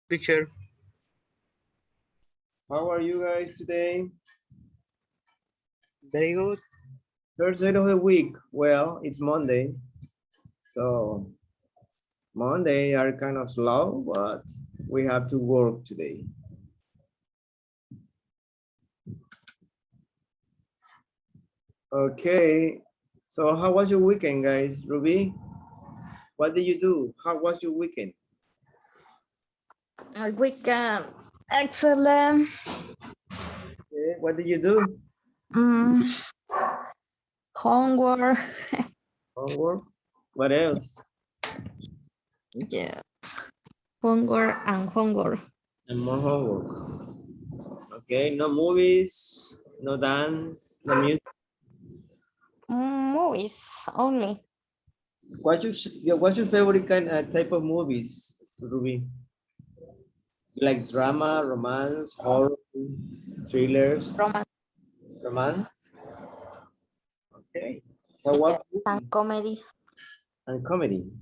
Teacher. How are you guys today? Very good. First day of the week. Well, it's Monday. So Monday are kind of slow, but we have to work today. Okay. So how was your weekend, guys? Ruby, what did you do? How was your weekend? Weekend. Excellent. Okay. What did you do? Mm, homework. Homework. What else? Yes. Homework and homework. And more homework. Okay. No movies, no dance, no music. Movies only. What's your favorite kind type of movies, Ruby? Like drama, romance, horror, thrillers, Romance romance. Okay. So what and movie? comedy. And comedy.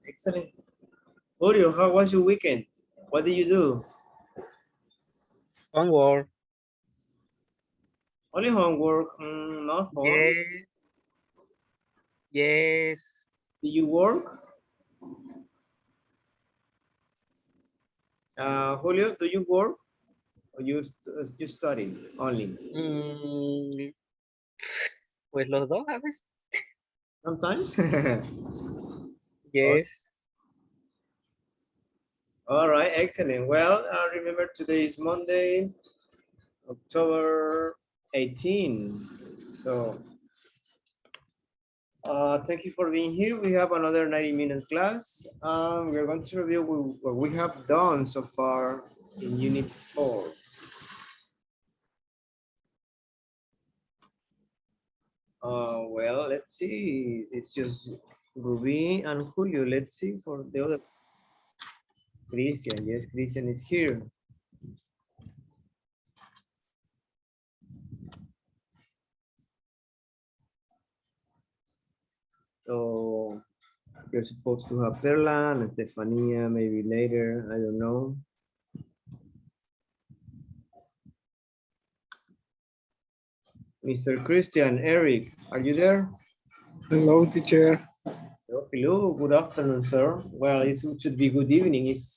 Excellent. Julio, how was your weekend? What did you do? Homework. Only homework, not fun. Yes. Yes. Did you work? Julio, do you work or you study only? Mm, pues los dos a veces. Sometimes. Yes. All right, excellent. Well, remember today is Monday, October 18. So thank you for being here. We have another 90 minutes class. We're going to review what we have done so far in Unit 4. Well, let's see. It's just Ruby and Julio. Let's see for the other. Christian, yes, Christian is here. So you're supposed to have Perla and Estefania maybe later. I don't know. Mr. Christian, Eric, are you there? Hello, teacher. Hello, good afternoon, sir. Well, it should be good evening. It's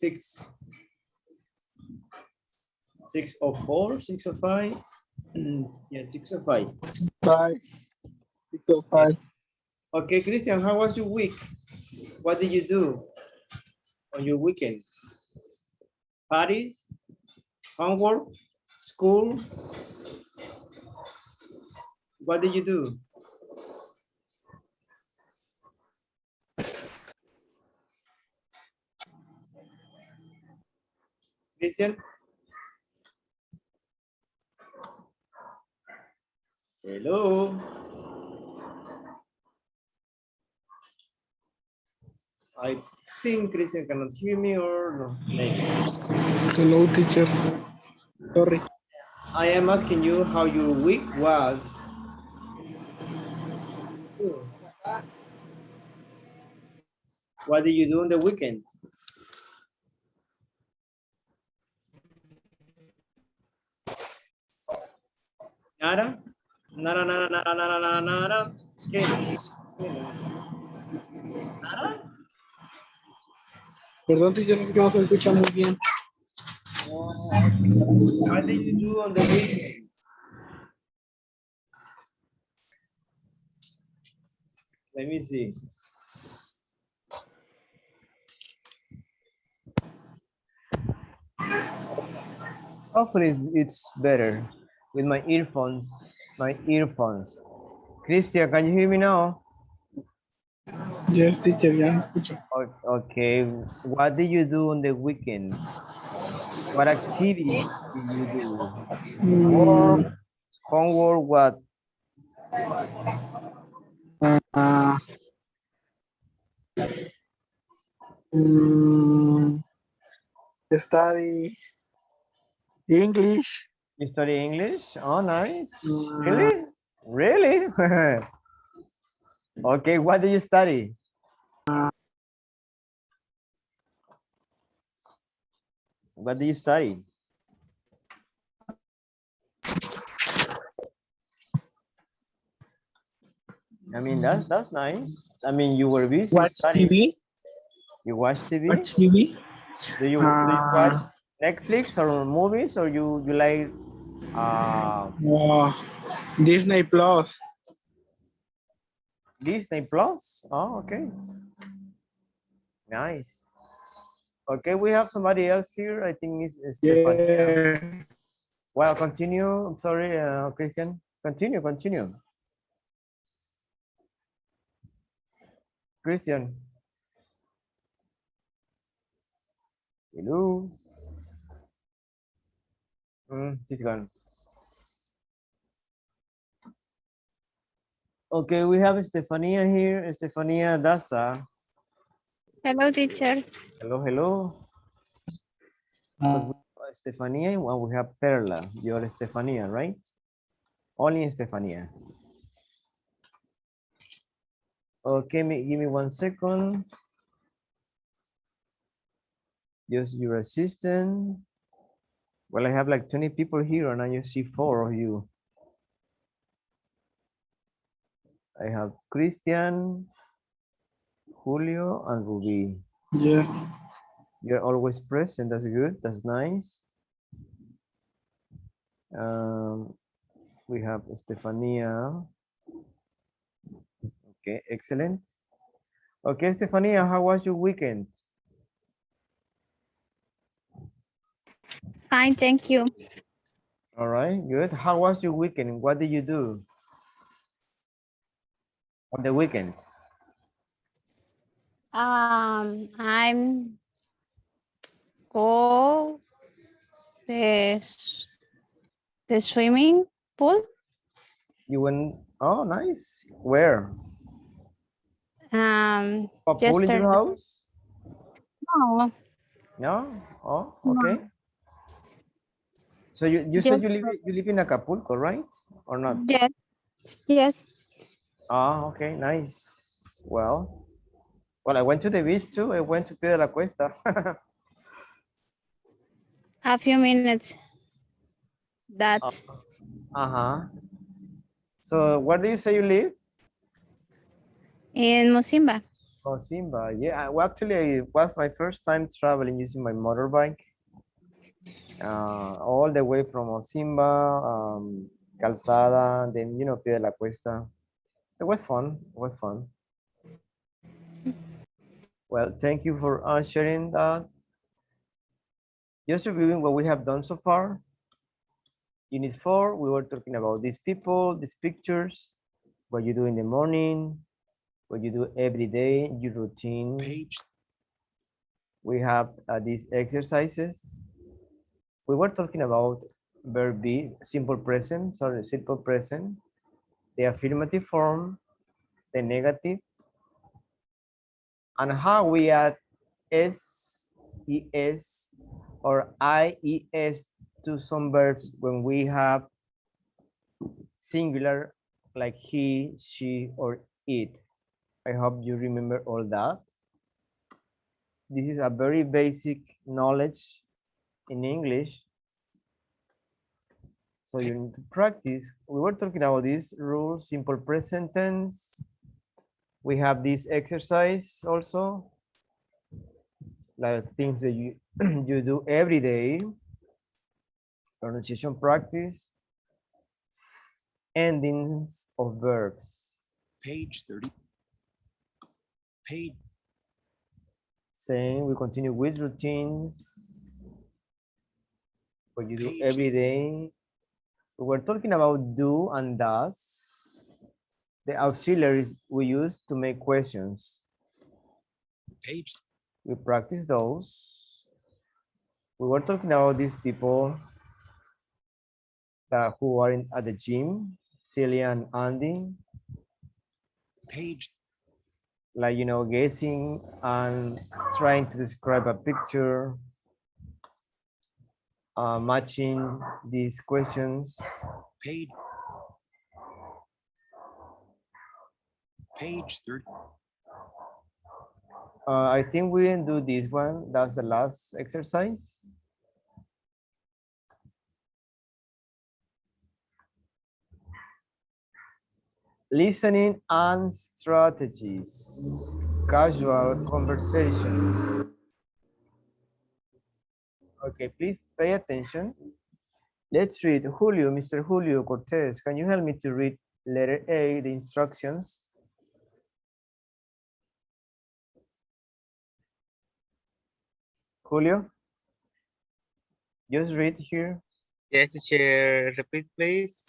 6:04, 6:05. Yeah, 6:05. 5, 6:05. Okay, Christian, how was your week? What did you do on your weekend? Parties, homework, school? What did you do? Christian? Hello? I think Christian cannot hear me or no. Maybe. Hello, teacher. Sorry. I am asking you how your week was. What did you do on the weekend? Nada? Nada, nada, nada, nada, nada, nada. ¿Qué? ¿Nada? Perdón, teacher, es que no se escucha muy bien. What did you do on the weekend? Let me see. Hopefully it's better with my earphones. Christian, can you hear me now? Yes, teacher, ya me escucho. Okay. What did you do on the weekend? What activities did you do? Work, homework, what? Ah, mm, study English. You study English? Oh, nice. Uh, Really? Really? Okay, what do you study? What do you study? I mean, that's nice. I mean, you were busy Watch studying. TV. You watch TV? Watch TV. Do you watch Netflix or movies, or you like Disney Plus. Disney Plus? Oh, okay. Nice. Okay, we have somebody else here. I think it's Stephanie. Yeah. Well, continue. I'm sorry, Christian. Continue. Christian. Hello. She's gone. Okay, we have Stefania here. Stefania Daza. Hello, teacher. Hello. Stefania, and we have Perla. You're Stefania, right? Only Stefania. Okay, give me 1 second. Just your assistant. Well, I have like 20 people here and I just see 4 of you. I have Christian, Julio, and Ruby. Yeah. You're always present. That's good. That's nice. We have Stefania. Okay, excellent. Okay, Stefania, how was your weekend? Fine, thank you. All right, good. How was your weekend? What did you do on the weekend? I'm go the swimming pool. You went, oh, nice. Where? A pool in your Yesterday. house? No, No? Oh, no. okay. So you Just, said you live in Acapulco, right? Or not? yes. Ah, okay, nice. Well, I went to the beach too. I went to Piedra la Cuesta. A few minutes. That Uh-huh. So where do you say you live? in Mosimba. Oh, Simba. Yeah, well, actually, it was my first time traveling using my motorbike. All the way from Simba, Calzada, and then, Piedra la Cuesta. So it was fun. It was fun. Well, thank you for sharing that. Just reviewing what we have done so far. Unit 4, we were talking about these people, these pictures, what you do in the morning, what you do every day, your routine. We have these exercises. We were talking about verb be, simple present, the affirmative form, the negative, and how we add s, es, or ies to some verbs when we have singular like he, she, or it. I hope you remember all that. This is a very basic knowledge in English. So you need to practice. We were talking about these rules, simple present tense. We have this exercise also, like things that you you do every day. Pronunciation practice. Endings of verbs. Page 30. Page. Same, we continue with routines. What you do Page every day. We were talking about do and does. The auxiliaries we use to make questions. Page. We practice those. We were talking about these people who are at the gym, Celia and Andy. Page. Like, guessing and trying to describe a picture, matching these questions. Page. Page 30. I think we didn't do this one. That's the last exercise. Listening and strategies. Casual conversation. Okay, please pay attention. Let's read Julio, Mr. Julio Cortez. Can you help me to read letter A, the instructions? Julio, just read here. Yes, teacher. Repeat, please.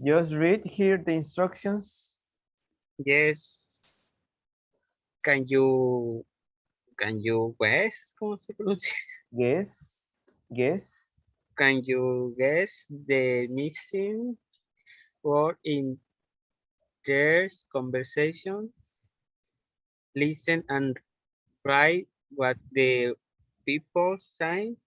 Just read here the instructions. Yes. Can you guess? ¿Cómo se pronuncia? Guess. Can you guess the missing word in there's conversations? Listen and write what the people say,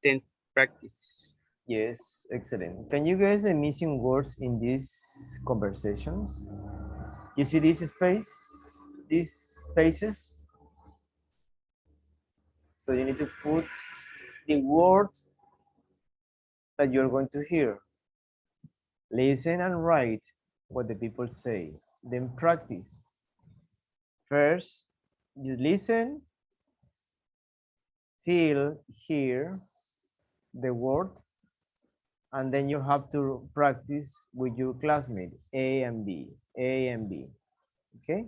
then practice. Yes, excellent. Can you guess the missing words in these conversations? You see this space, these spaces? So you need to put the words that you're going to hear. Listen and write what the people say. Then practice. First, you listen, feel, hear the word, and then you have to practice with your classmate, A and B, A and B, okay?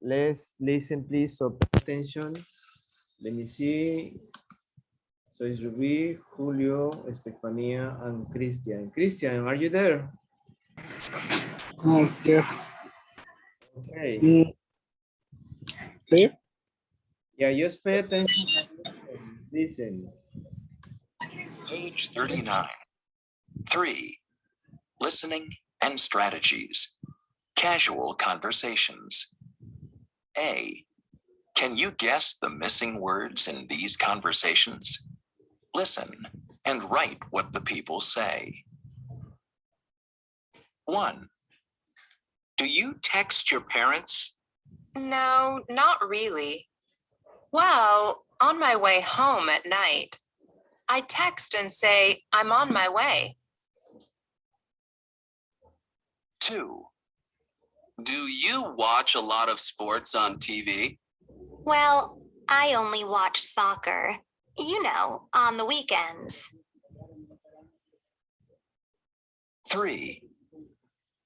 Let's listen, please, so pay attention. Let me see. So it's Ruby, Julio, Estefania, and Christian. Christian, are you there? Okay. Okay. Sí. Yeah, just pay attention. Listen. Page 39. 3. Listening and strategies. Casual conversations. A. Can you guess the missing words in these conversations? Listen and write what the people say. 1. Do you text your parents? No, not really. Well, on my way home at night, I text and say, I'm on my way. 2. Do you watch a lot of sports on TV? Well, I only watch soccer, on the weekends. 3.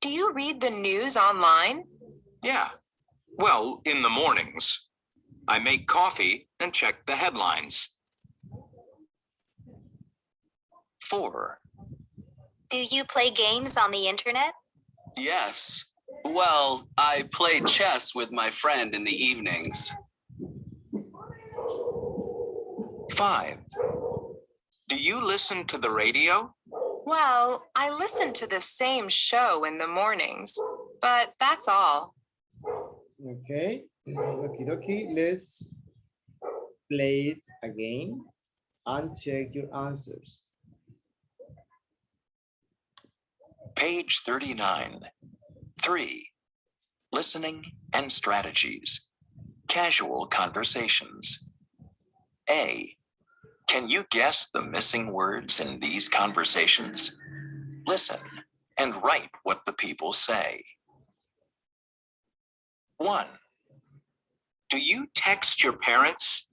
Do you read the news online? Yeah. Well, in the mornings. I make coffee and check the headlines. 4. Do you play games on the internet? Yes. Well, I play chess with my friend in the evenings. 5. Do you listen to the radio? Well, I listen to the same show in the mornings, but that's all. Okay. Okie dokie. Let's play it again and check your answers. Page 39. 3. Listening and strategies. Casual conversations. A. Can you guess the missing words in these conversations? Listen and write what the people say. 1. Do you text your parents?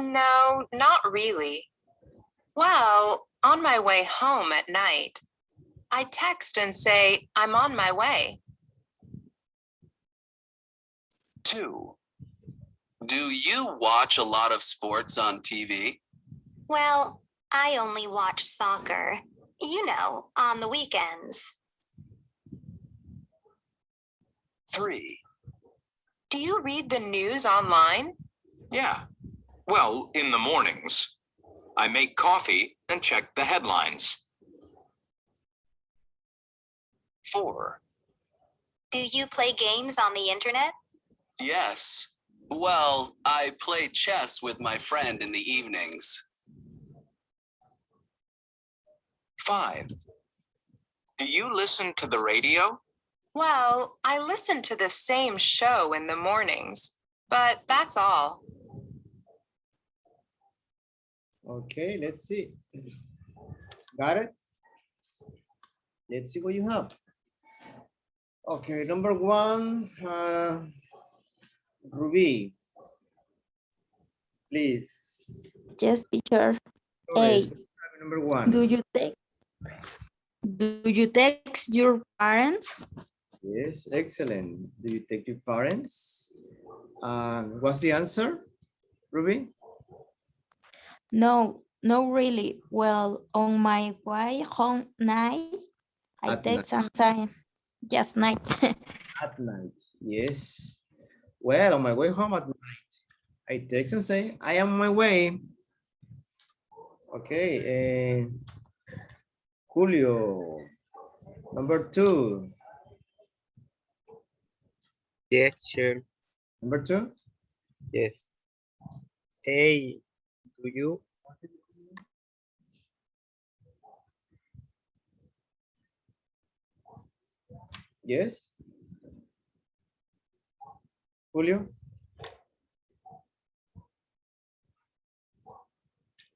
No, not really. Well, on my way home at night, I text and say, I'm on my way. 2. Do you watch a lot of sports on TV? Well, I only watch soccer, on the weekends. 3. Do you read the news online? Yeah. Well, in the mornings. I make coffee and check the headlines. 4. Do you play games on the internet? Yes. Well, I play chess with my friend in the evenings. 5. Do you listen to the radio? Well, I listen to the same show in the mornings, but that's all. Okay, let's see. Got it? Let's see what you have. Okay, number one, Ruby, please. Yes, teacher. Flores, Hey, number one. do you text your parents? Yes, excellent. Do you take your parents? What's the answer, Ruby? No, no, really. Well, on my way home night, I At night. text and say, just night. At night, yes. Well, on my way home at night, I text and say, I am on my way. Okay, Julio, number two. Yes, sure. Number two, Yes. Hey, do you? yes. Julio?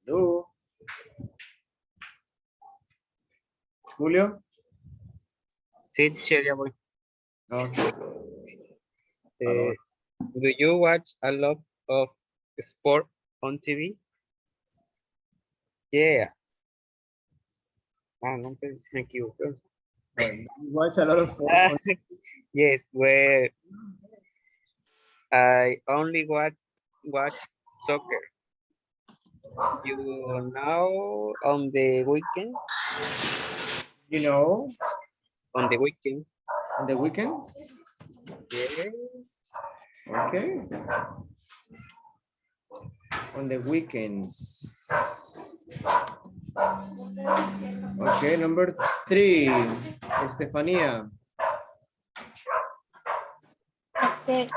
Hello? Julio? Sí, teacher, ya voy. Okay. Eh, do you watch a lot of sport on TV? Yeah. Ah, no, pues me equivoqué. You watch a lot of sports. Ah, yes, where I only watch soccer. You know, on the weekend, You know, on the weekend, on the weekends. yes. Okay. On the weekends. Okay, number three, Estefania. Okay.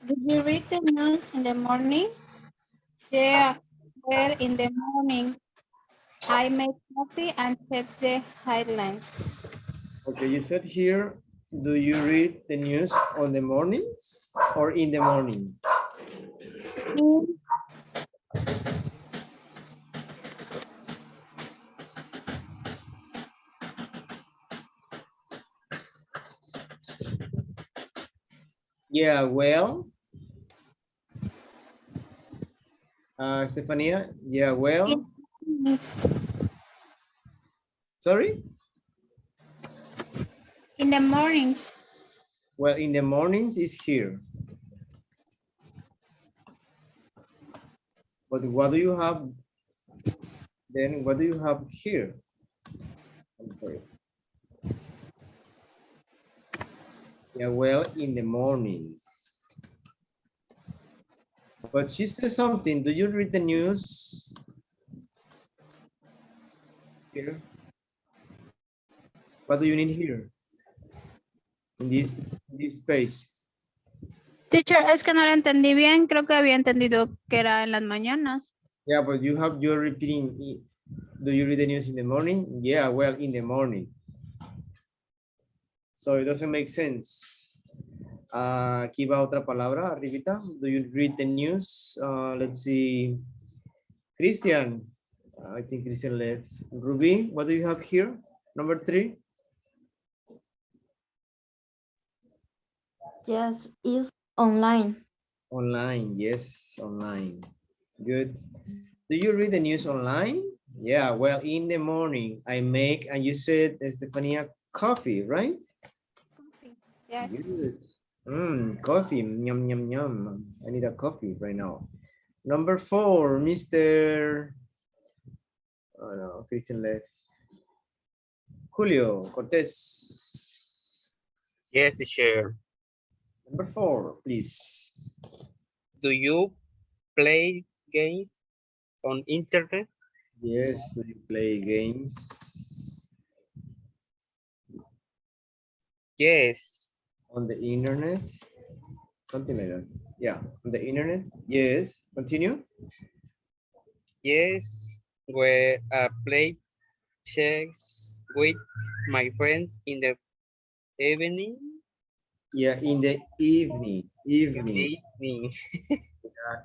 Did you read the news in the morning? Yeah. Well, in the morning, I make coffee and check the headlines. Okay, you said here, do you read the news on the mornings or in the mornings? Mm, Yeah, well, Estefania, yeah, well, sorry? In the mornings. Well, in the mornings is here. But what do you have then? What do you have here? I'm sorry. Yeah, well, in the mornings. But she says something. Do you read the news? Here. What do you need here? In this space. Teacher, es que no lo entendí bien. Creo que había entendido que era en las mañanas. Yeah, but you're repeating. Do you read the news in the morning? Yeah, well, in the morning. So it doesn't make sense. Aquí va otra palabra, arribita. Do you read the news? Let's see. Christian. I think Christian left. Ruby, what do you have here? Number three. Yes, it's online. Online, yes, online. Good. Do you read the news online? Yeah, well, in the morning I make, and you said, Estefania, coffee, right? Yes. Good. Coffee, yum, yum, yum. I need a coffee right now. Number four, Mr. Oh no, Christian left. Julio Cortez. Yes, teacher. Number four, please. Do you play games on internet? Yes, do you play games Yes. on the internet? Something like that. Yeah, on the internet. Yes, continue. Yes. Where I play chess with my friends in the evening. Yeah, in the evening. In the Evening. evening.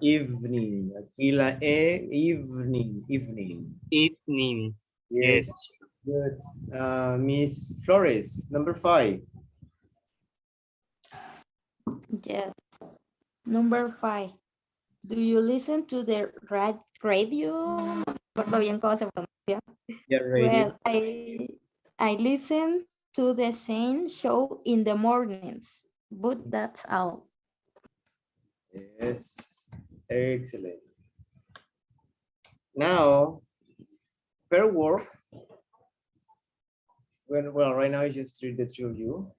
Evening. Aquí la E, evening. Evening. Evening. Yes. Yes. Good. Miss Flores, number 5. Yes. Number 5. Do you listen to the radio? No me acuerdo bien cómo se pronuncia. Yeah, radio. Well, I listen to the same show in the mornings, but that's all. Yes, excellent. Now, per work, well, right now I just read the three of you.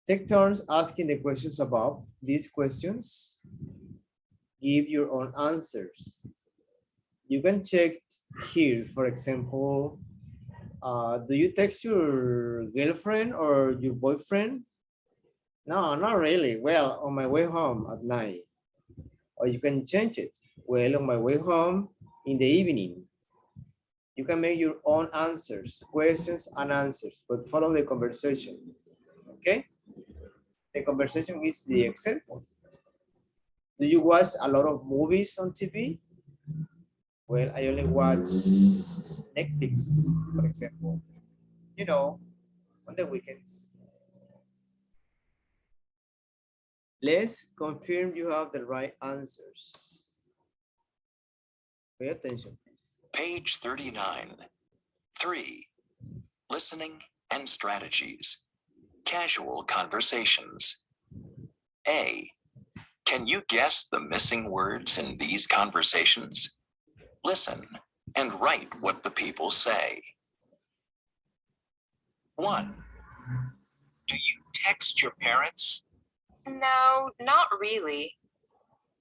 Take turns asking the questions above. These questions, give your own answers. You can check here, for example, do you text your girlfriend or your boyfriend? No, not really. Well, on my way home at night. Or you can change it. Well, on my way home in the evening. You can make your own answers, questions and answers, but follow the conversation. Okay? The conversation is the example. Do you watch a lot of movies on TV? Well, I only watch Netflix, for example. You know, on the weekends. Let's confirm you have the right answers. Pay attention, please. Page 39. 3. Listening and strategies. Casual conversations. A. Can you guess the missing words in these conversations? Listen and write what the people say. 1. Do you text your parents? No, not really.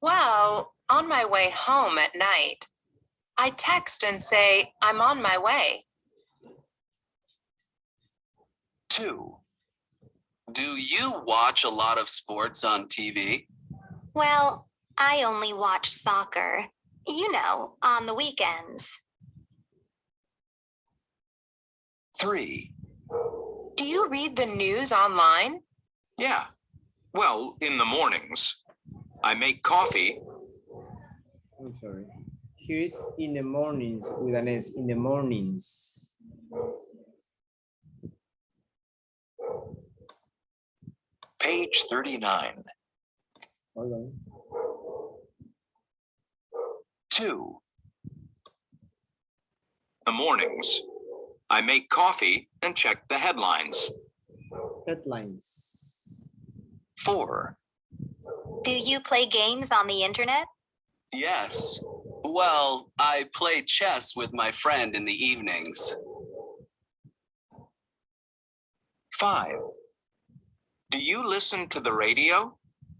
Well, on my way home at night, I text and say I'm on my way. 2. Do you watch a lot of sports on TV? Well, I only watch soccer. You know, on the weekends. 3. Do you read the news online? Yeah. Well, in the mornings. I make coffee. I'm sorry. Here is in the mornings with an S, in the mornings. Page 39. Hold on. 2. The mornings. I make coffee and check the headlines. Headlines. 4. Do you play games on the internet? Yes. Well, I play chess with my friend in the evenings. 5. Do you listen to the radio?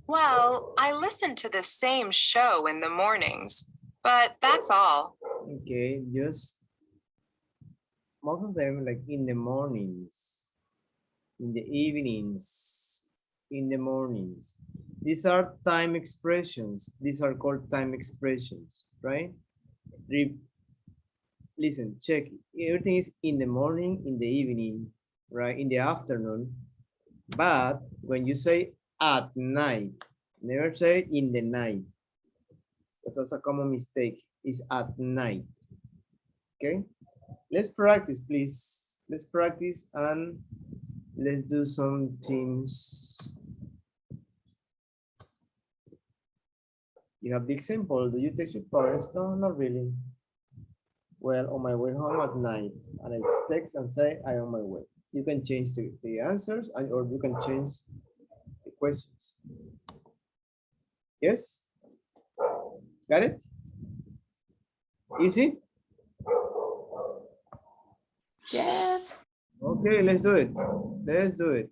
Well, I listen to the same show in the mornings, but that's all. Okay, just most of them like in the mornings, in the evenings, in the mornings. These are time expressions. These are called time expressions, right? Listen, check. Everything is in the morning, in the evening, right? In the afternoon. But when you say at night, never say in the night. That's a common mistake. It's at night. Okay? Let's practice, please. Let's practice and let's do some teams. You have the example. Do you text your parents? No, not really. Well, on my way home at night, and I text and say I'm on my way. You can change the answers, or you can change the questions. Yes? Got it? Easy? Yes. Okay, let's do it. Let's do it.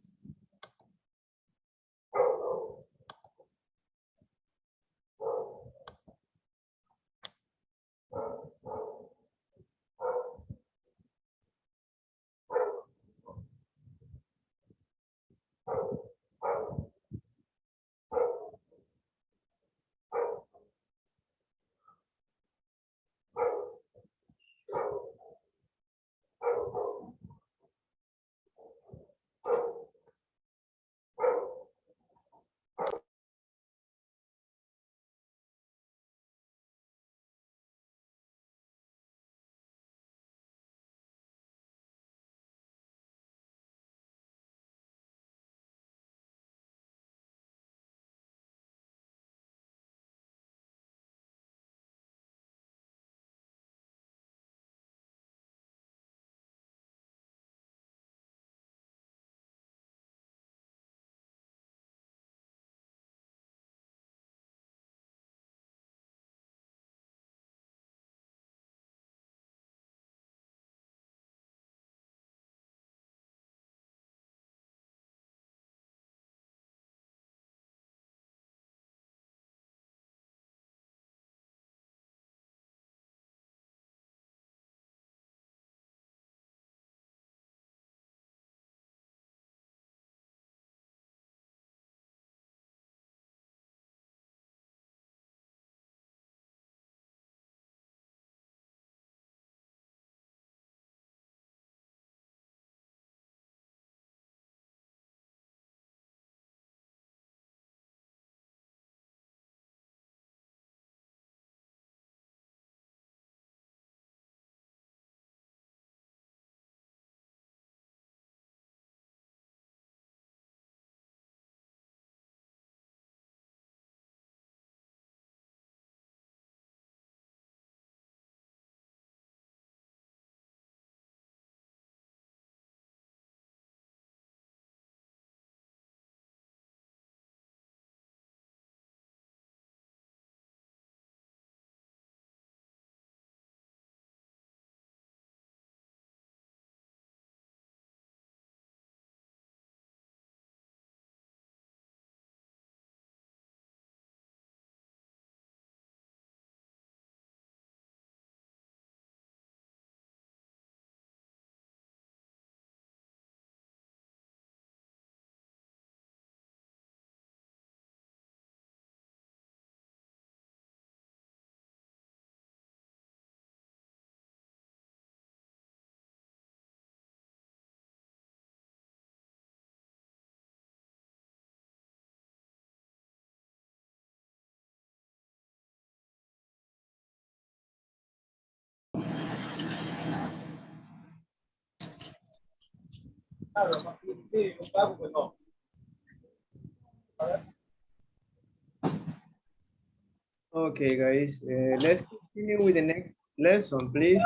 Okay, guys, let's continue with the next lesson, please.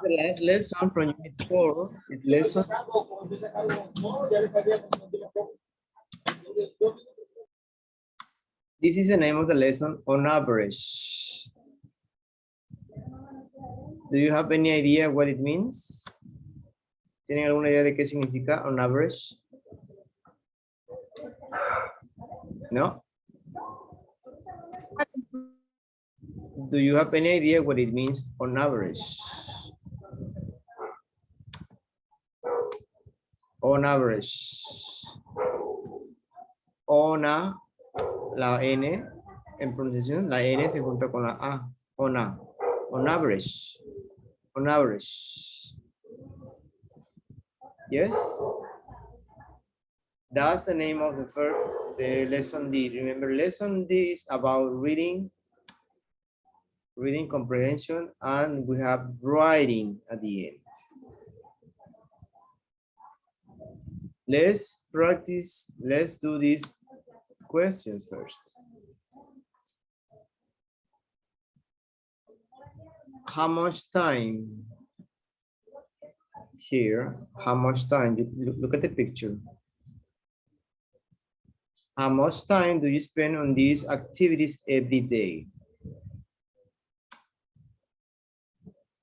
The last lesson from Unit 4 is lesson. This is the name of the lesson, on average. Do you have any idea what it means? ¿Tienen alguna idea de qué significa on average? No? Do you have any idea what it means on average? On average. Ona, la N en pronunciación, la N se junta con la A. Ona. On average. On average. Yes? That's the name of the lesson D. Remember, lesson D is about reading comprehension, and we have writing at the end. Let's practice, let's do these questions first. How much time here? How much time? Look at the picture. How much time do you spend on these activities every day?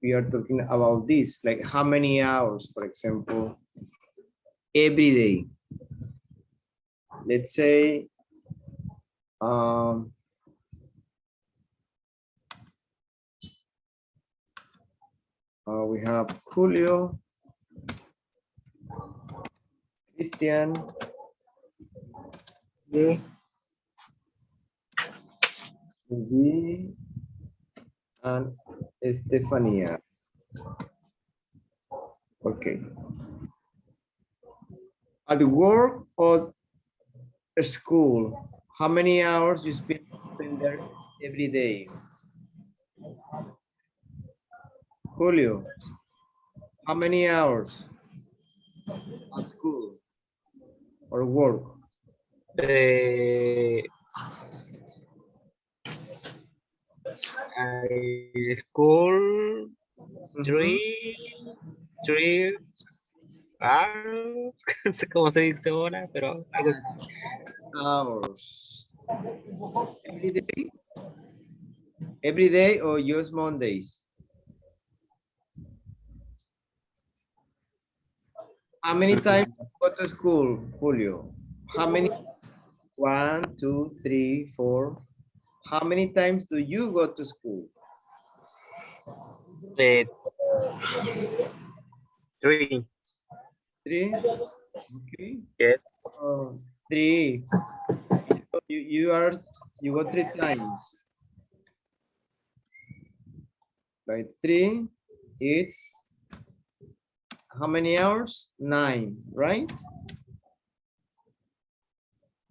We are talking about this, like how many hours, for example, every day. Let's say, we have Julio, Christian, Yes. V, and Estefania. Okay. At work or school, how many hours you spend there every day? Julio, how many hours at school or work? School, three hours, no sé cómo se dice ahora, pero algo así. Hours. Every day? Every day or just Mondays? How many times you go to school, Julio? How many? 1, 2, 3, 4. How many times do you go to school? 3. 3? Okay. Yes. 3. You go 3 times. Right, 3, it's how many hours? 9, right?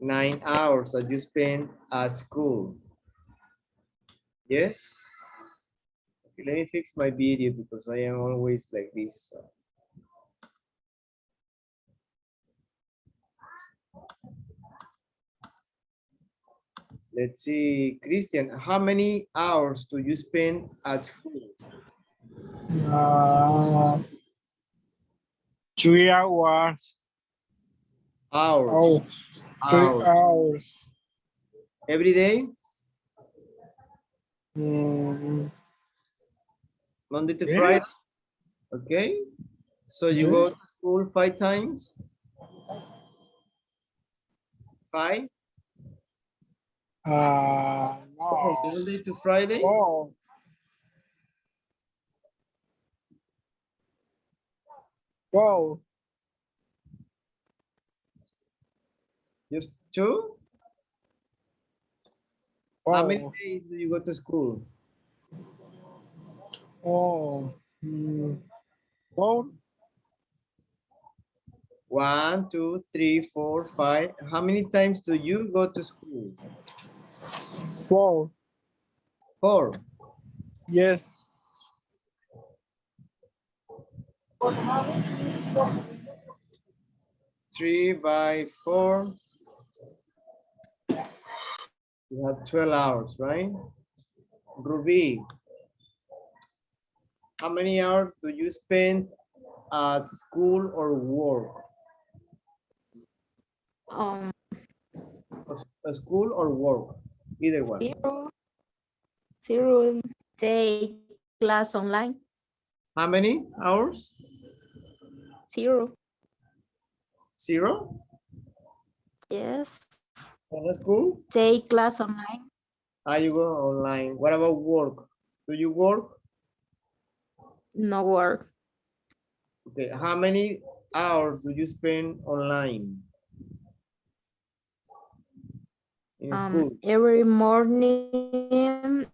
9 hours that you spend at school. Yes? Okay, let me fix my video because I am always like this. Let's see, Christian, how many hours do you spend at school? 3 hours. Hours. 3 hours. Every day? Monday to Friday? Yes. Okay. So you go to school 5 times? 5? From No. Monday to Friday? Oh. Wow. Just 2? Oh. How many days do you go to school? Oh. 4. 1, 2, 3, 4, 5. How many times do you go to school? 4. 4. Yes. 3 by 4. You have 12 hours, right? Ruby, how many hours do you spend at school or work? Um, A school or work? Either one. zero. Take class online. How many hours? 0. 0? Yes. On a school? Take class online. You go online. What about work? Do you work? No work. Okay, how many hours do you spend online? In school? Every morning.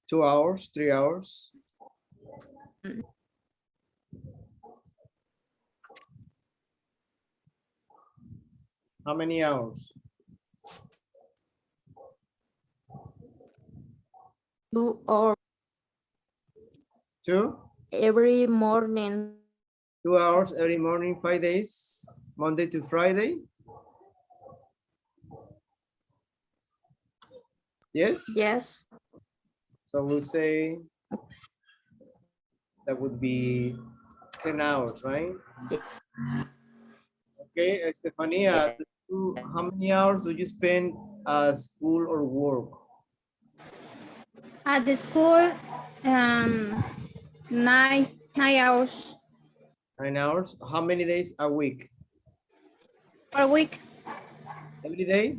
2 hours, 3 hours? How many hours? 2 or 2? every morning. 2 hours every morning, 5 days, Monday to Friday? Yes? Yes. So we'll say that would be 10 hours, right? Okay, Estefania, how many hours do you spend at school or work? At the school, 9 hours 9 hours. How many days a week? per week, Every day?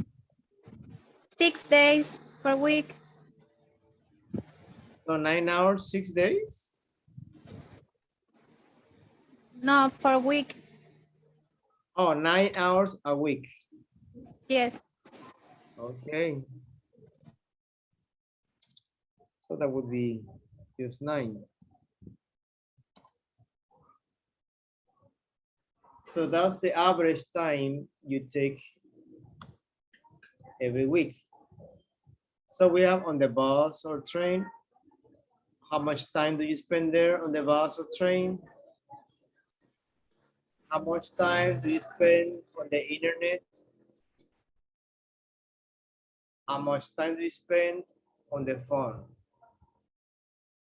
6 days per week. So 9 hours, 6 days? No, per week. Oh, 9 hours a week. Yes. Okay. So that would be just 9. So that's the average time you take every week. So we have on the bus or train. How much time do you spend there on the bus or train? How much time do you spend on the internet? How much time do you spend on the phone?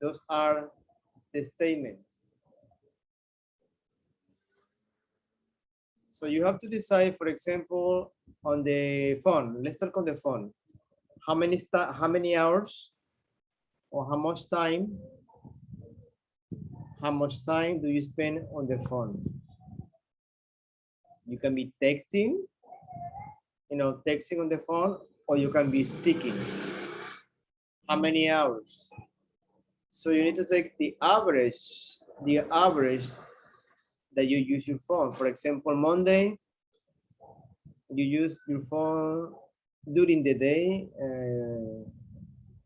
Those are the statements. So you have to decide, for example, on the phone. Let's talk on the phone. How many hours or how much time? How much time do you spend on the phone? You can be texting, texting on the phone, or you can be speaking. How many hours? So you need to take the average that you use your phone. For example, Monday, you use your phone during the day,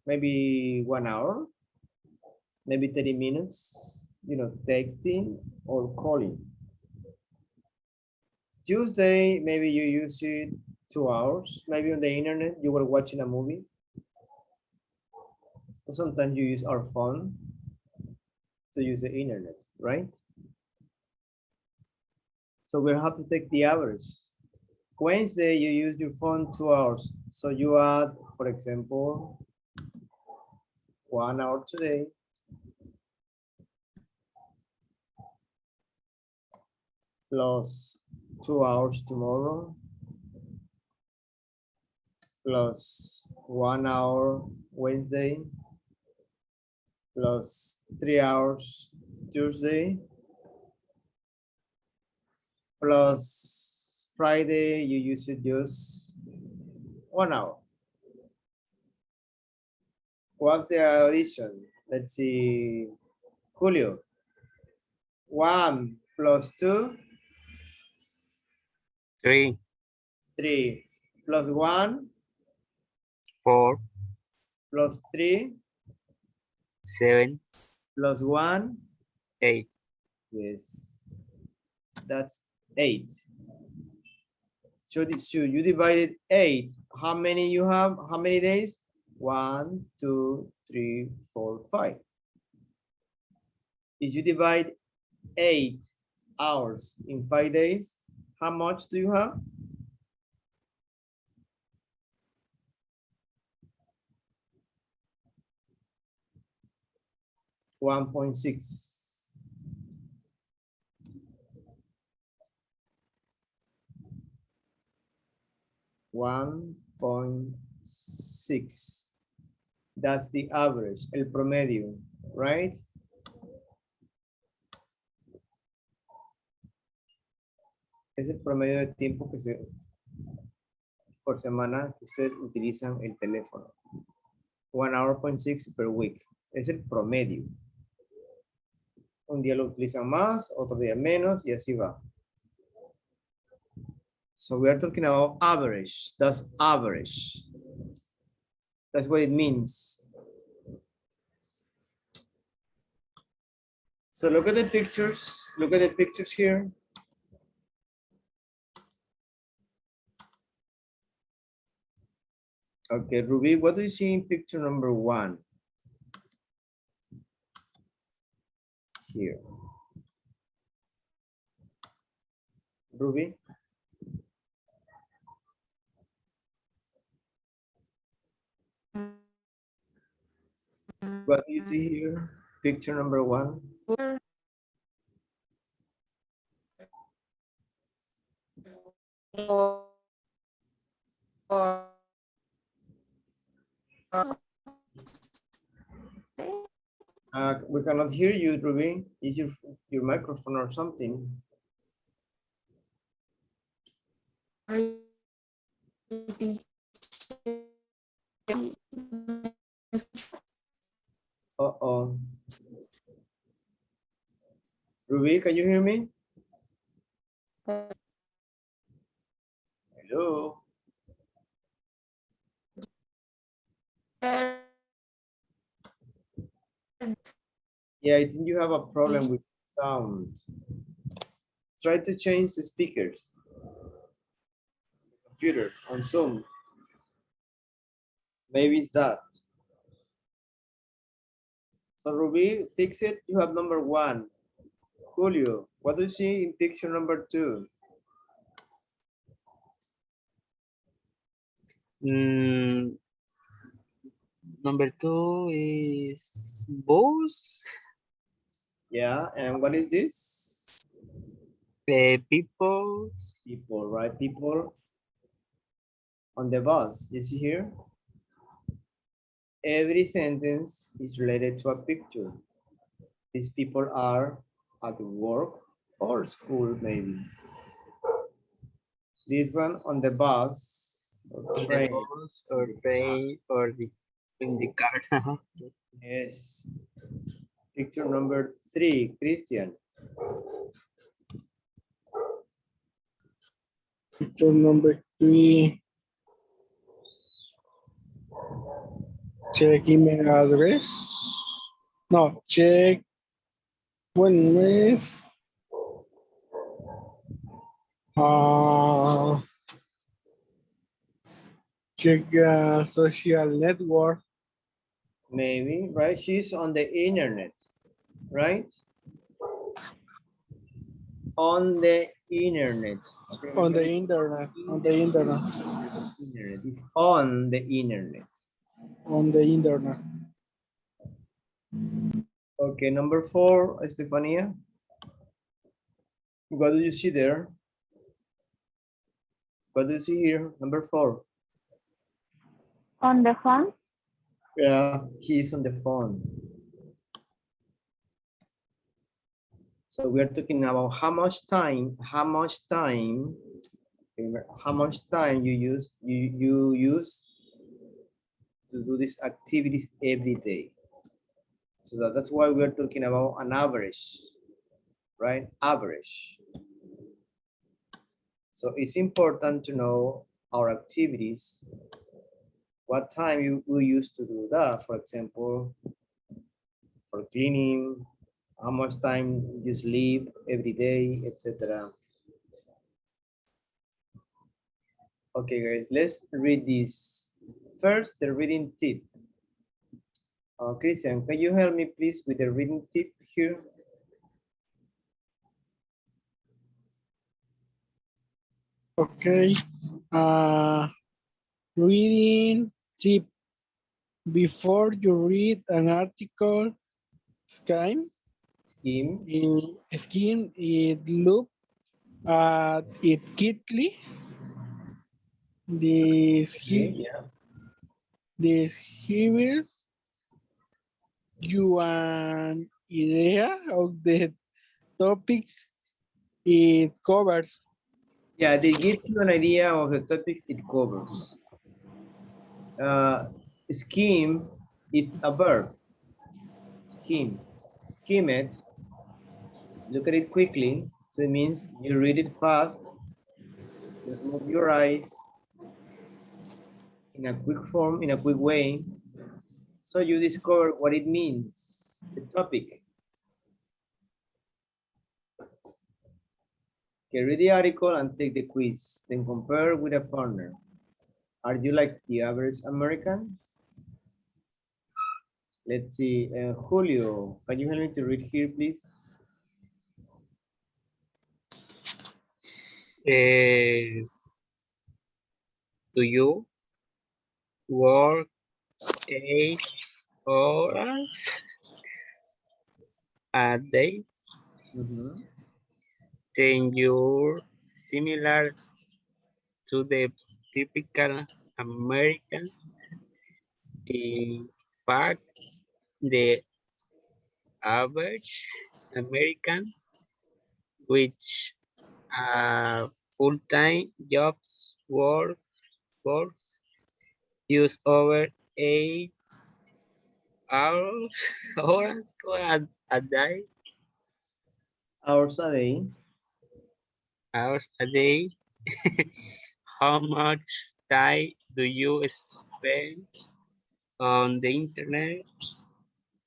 maybe 1 hour, maybe 30 minutes, texting or calling. Tuesday, maybe you use it 2 hours, maybe on the internet, you were watching a movie. Sometimes you use our phone to use the internet, right? So we'll have to take the average. Wednesday, you use your phone 2 hours. So you add, for example, 1 hour today. Plus 2 hours tomorrow. Plus 1 hour Wednesday. Plus 3 hours Tuesday. Plus Friday, you use it just 1 hour. What's the addition? Let's see, Julio. 1 plus 2. 3, 3 plus 1. 4, Plus 3. 7, Plus 1. 8. Yes, that's 8. So you divided 8. How many you have? How many days? 1, 2, 3, 4, 5. if you divide 8 hours in 5 days, how much do you have? 1.6. 1.6. That's the average, el promedio, right? Es el promedio de tiempo que se por semana que ustedes utilizan el teléfono. 1.6 hour per week. Es el promedio. Un día lo utilizan más, otro día menos y así va. So we are talking about average. That's average. That's what it means. So look at the pictures. Look at the pictures here. Okay, Ruby, what do you see in picture number 1? Here. Ruby? What do you see here? Picture number 1. We cannot hear you, Ruby. Is your microphone or something? Uh-oh. Ruby, can you hear me? Hello? Yeah, I think you have a problem with sound. Try to change the speakers. Computer on Zoom. Maybe it's that. So Ruby, fix it. You have number 1. Julio, what do you see in picture number 2? Number 2 is boss. Yeah, and what is this? People. People, right? People on the bus. You see here? Every sentence is related to a picture. These people are at work or school, maybe. This one on the bus or On the train. bus or train or in the car. Yes. Picture number 3, Christian. Picture number 3. Check email address. No, check when with check social network. Maybe, right? She's on the internet, right? On the internet. Okay. On the internet. On the internet. On the internet. On the internet. Okay, number 4, Estefania. What do you see there? What do you see here? Number 4. On the phone. Yeah, he's on the phone. So we're talking about how much time you use to do these activities every day. So that's why we're talking about an average, right? Average. So it's important to know our activities, what time you will use to do that. For example, for cleaning, how much time you sleep every day, etc. Okay, guys, let's read this. First, the reading tip. Christian, can you help me please with the reading tip here? Okay. Reading tip. Before you read an article, skim Scheme. it, look at it quickly. This Okay, yeah. gives you an idea of the topics it covers. Yeah, they give you an idea of the topics it covers. Scheme is a verb. Scheme. Skim it. Look at it quickly. So it means you read it fast. Just move your eyes in a quick form, in a quick way. So you discover what it means, the topic. Okay, read the article and take the quiz. Then compare with a partner. Are you like the average American? Let's see, Julio, can you help me to read here, please? Do you work 8 hours a day? Mhm. Then you're similar to the typical American. In fact, the average American, which full-time jobs works use over 8 hours hours a day, Hours a day. hours a day. How much time do you spend on the internet?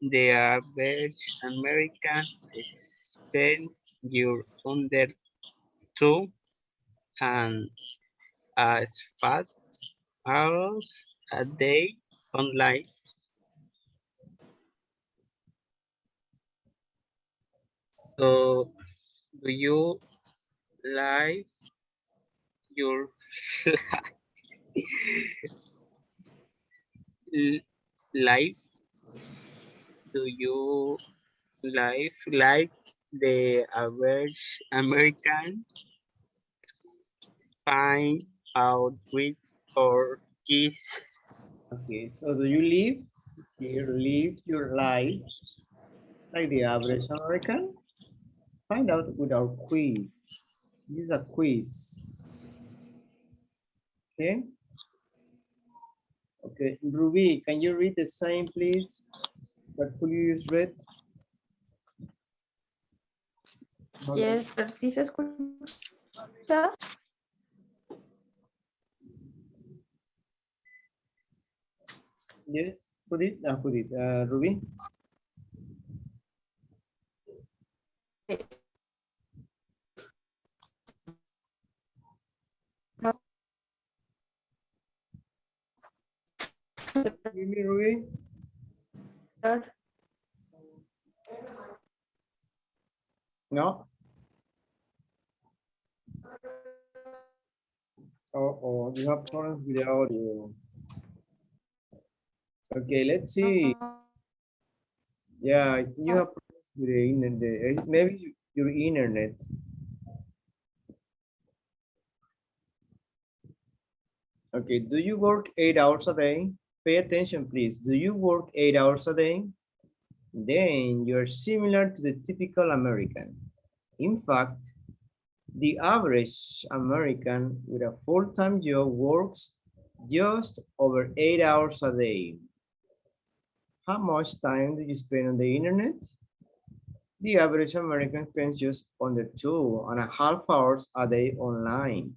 The average American spends your under 2.5 hours a day online. So do you live your life? Do you live like the average American? Find out which or kiss. Okay, so do you live your life like the average American? Find out with our quiz. This is a quiz. Okay. Okay, Ruby, can you read the same, please? What Julio just read? Yes, pero sí se escucha. Yes, Judith, Ruby. Hear me, Ruby? No? Oh, you have problems with the audio. Okay, let's see. Yeah, I think you have problems with the internet. Maybe your internet. Okay, do you work 8 hours a day? Pay attention, please. Do you work 8 hours a day? Then you're similar to the typical American. In fact, the average American with a full-time job works just over 8 hours a day. How much time do you spend on the internet? The average American spends just under 2.5 hours a day online.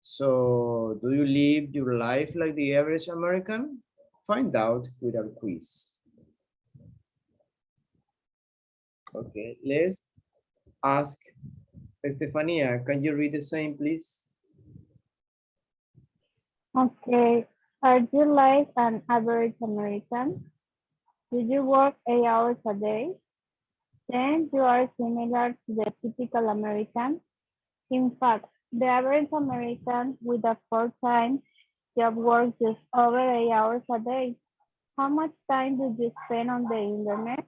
So, do you live your life like the average American? Find out with our quiz. Okay, let's ask Estefania, can you read the same, please? Okay. Are you like an average American? Do you work 8 hours a day? Then you are similar to the typical American. In fact, The average American with a full-time job works just over 8 hours a day. How much time do you spend on the internet?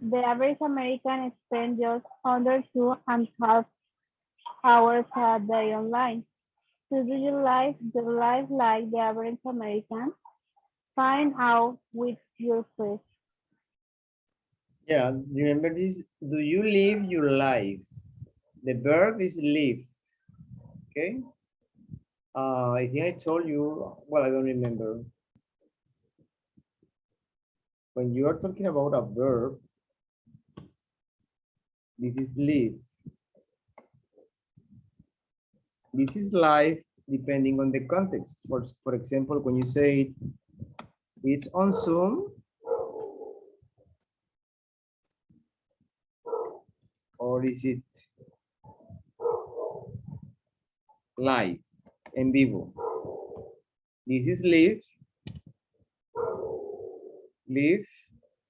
The average American spends just under 2.5 hours a day online. So do you live your life like the average American? Find out with your quiz. Yeah, remember this. Do you live your life? The verb is live. Okay. I think I told you, well, I don't remember. When you are talking about a verb, this is live. This is life depending on the context. For example, when you say it's on Zoom, or is it live, en vivo? This is live. Live,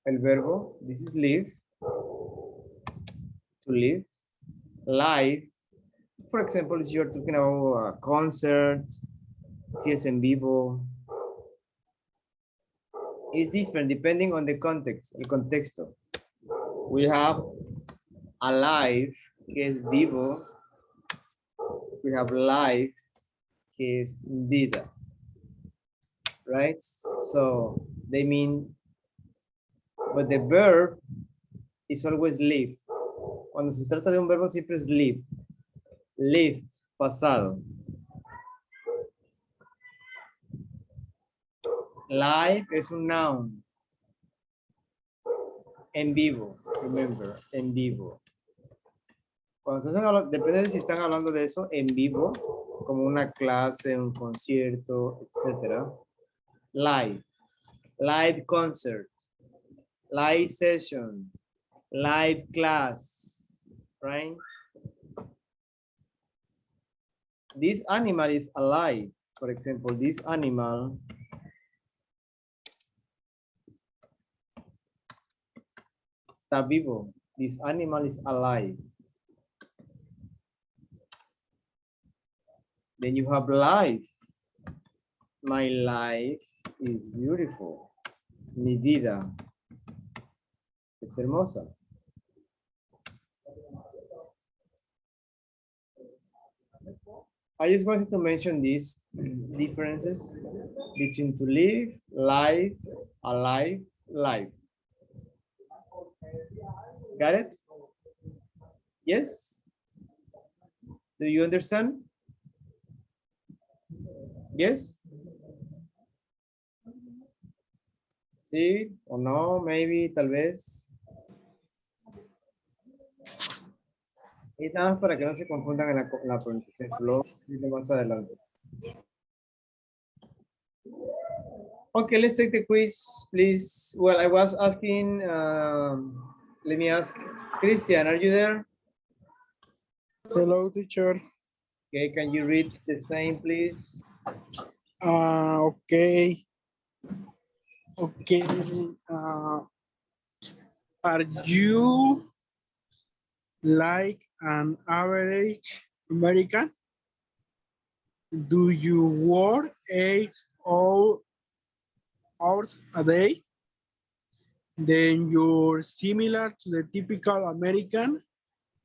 el verbo, this is live. To live. Live. For example, if you're talking about a concert, si es en vivo, it's different depending on the context, el contexto. We have alive, que es vivo. We have live, que es vida. Right? So they mean, but the verb is always live. Cuando se trata de un verbo siempre es live. Lived, pasado. Live es un noun. En vivo, remember, en vivo. Cuando están hablando, depende de si están hablando de eso en vivo, como una clase, un concierto, etc. Live, live concert, live session, live class, right? This animal is alive. For example, this animal está vivo. This animal is alive. Then you have life. My life is beautiful. Mi vida es hermosa. I just wanted to mention these differences between to live, live, alive, life. Got it? Yes? Do you understand? Yes? Sí o no, maybe, tal vez. Y nada más para que no se confundan en la pronunciación. Luego, más adelante. Okay, let's take the quiz, please. Well, I was asking, let me ask, Christian, are you there? Hello, teacher. Okay, can you read the same, please? Okay. Okay. Are you like an average American? Do you work 8 hours a day? Then you're similar to the typical American.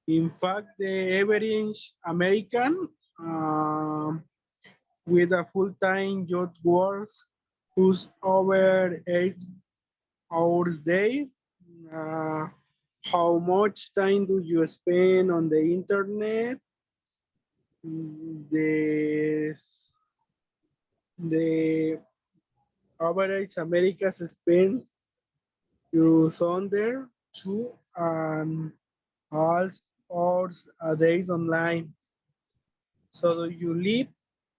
In fact, the average American with a full-time job works who's over 8 hours a day. How much time do you spend on the internet? The average American spends under 2.5 hours a day online. So do you live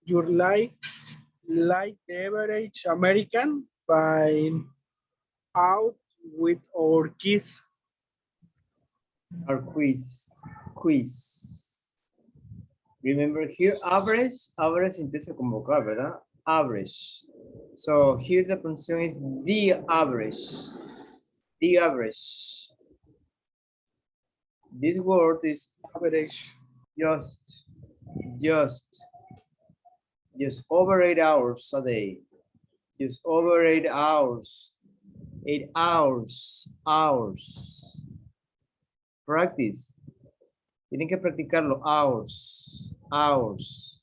your life like the average American? Find out with our kids. Our quiz. Remember here, average empieza con vocal, ¿verdad? Average. So here the pronunciation is the average. The average. This word is Average. just Just over 8 hours a day. Just over 8 hours. 8 hours. Practice. Tienen que practicarlo. Hours. Hours.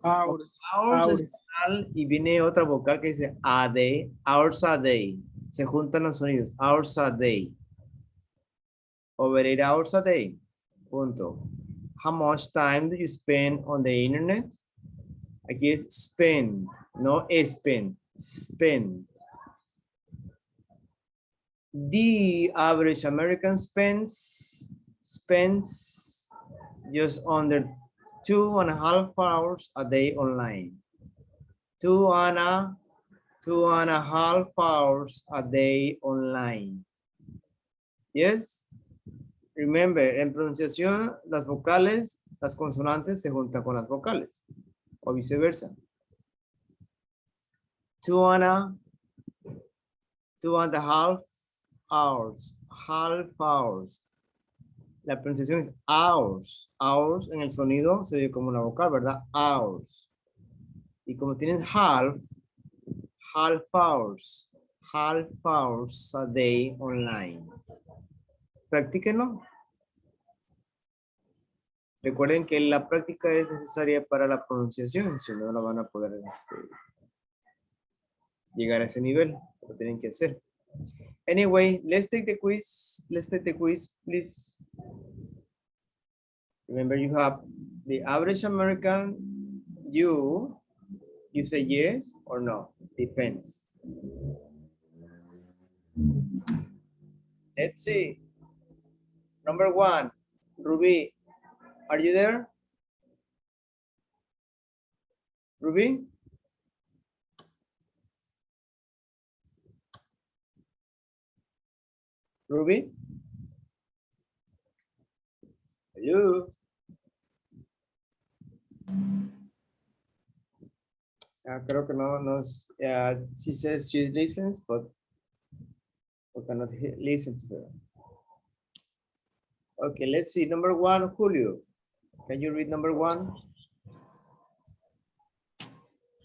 Hours Hours. es vocal y viene otra vocal que dice a day. Hours a day. Se juntan los sonidos. Hours a day. Over 8 hours a day. Punto. How much time do you spend on the internet? Aquí es spend, no spend. Spend. The average American spends just under 2.5 hours a day online. 2.5 hours a day online. Yes. Remember, en pronunciación, las vocales, las consonantes se juntan con las vocales o viceversa. 2.5 hours, half hours. La pronunciación es hours. Hours en el sonido se oye como una vocal, ¿verdad? Hours. Y como tienen half hours a day online. Practíquenlo. Recuerden que la práctica es necesaria para la pronunciación, si no, no van a poder llegar a ese nivel. Lo tienen que hacer. Anyway, let's take the quiz. Let's take the quiz, please. Remember, you have the average American. You say yes or no. Depends. Let's see. Number 1, Ruby. Are you there? Ruby? Ruby? Hello? Creo que no nos, she says she listens, but we cannot listen to her. Okay, let's see. Number 1, Julio. Can you read number 1?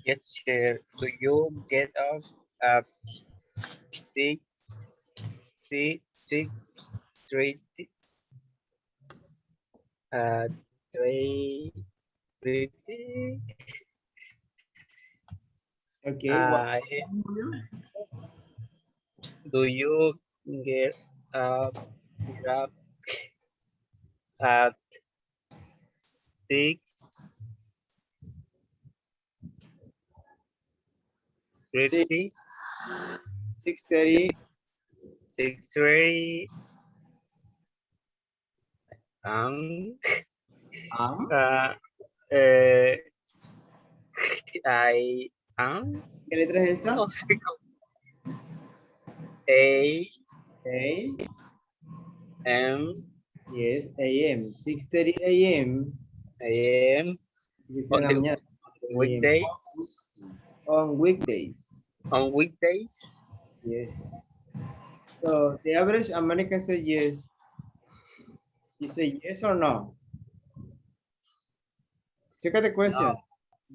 Yes, sir. Do you get up at 6:30 at 3:50? Okay. Do you get up at 6:30? 6:30. 6:30. I am. ¿Qué letra es esta? No sé cómo. A. M. Yes, AM. 6:30 AM. AM. On the weekdays. On weekdays. On weekdays. Yes. So the average American says yes. You say yes or no? Check out the question. No.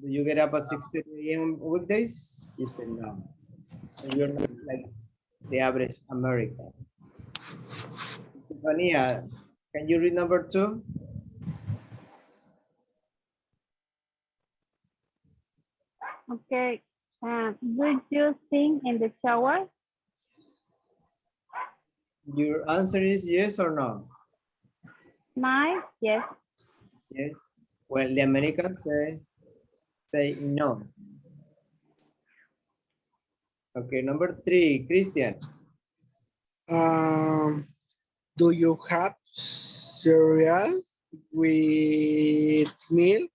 Do you get up at 6:30 AM on weekdays? You say no. So you're not like the average American. Vania, can you read number 2? Okay. Do you sing in the shower? Your answer is yes or no? Nice. Yes. Yes. Well, the American say no. Okay, number 3, Christian. Do you have cereal with milk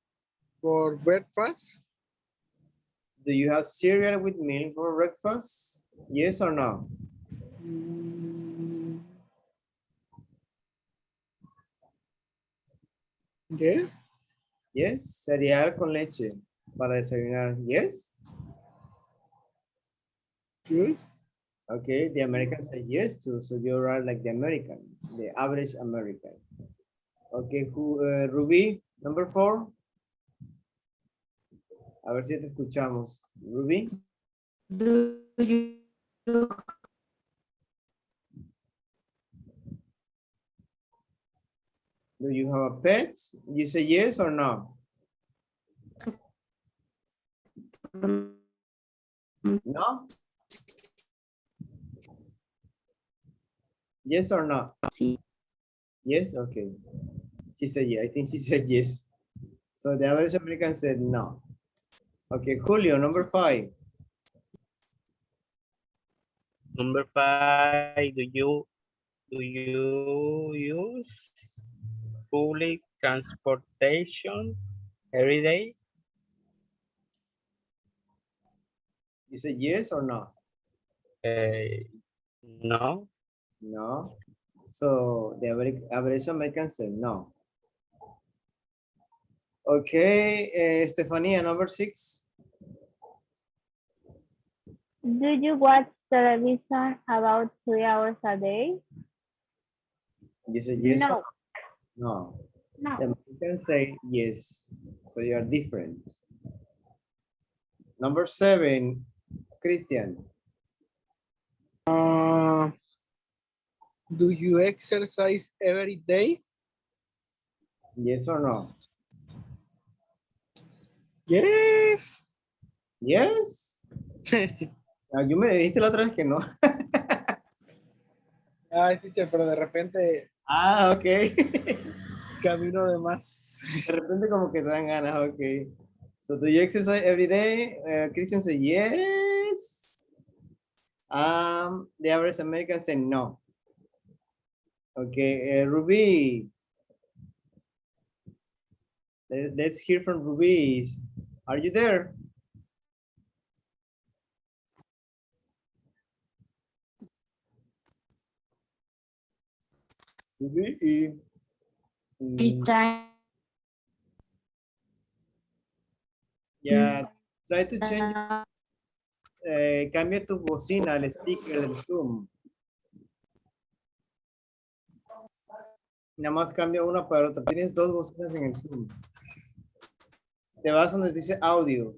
for breakfast? Do you have cereal with milk for breakfast? Yes or no? Yes. Yes, cereal con leche para desayunar. Yes? Yes. Okay, the Americans say yes too, so you are like the American, the average American. Okay, Ruby, number 4. A ver si te escuchamos. Ruby, Do you do you have a pet? You say yes or no? No? Yes or no? sí. Yes, okay. She said yeah. I think she said yes. So the average American said no. Okay, Julio, number 5. Number 5, do you use public transportation every day? You say yes or no? No. No. So the average American said no. Okay, Stefania, number 6. Do you watch television about 3 hours a day? You say yes or No, no? no. The Americans say yes. So you are different. Number 7, Christian. Do you exercise every day? Yes or no? Yes. Yes. You me dijiste la otra vez que no. Ay, teacher, pero de repente Ah, ok. camino de más. De repente como que te dan ganas, ok. So do you exercise every day? Christian say yes. The average American say no. Okay, Ruby. Let's hear from Ruby. Are you there? Ruby. Time. Yeah, try to change. Cambia tu bocina al speaker del Zoom. Nada más cambia una para otra. Tienes 2 bocinas en el Zoom. Te vas donde dice audio.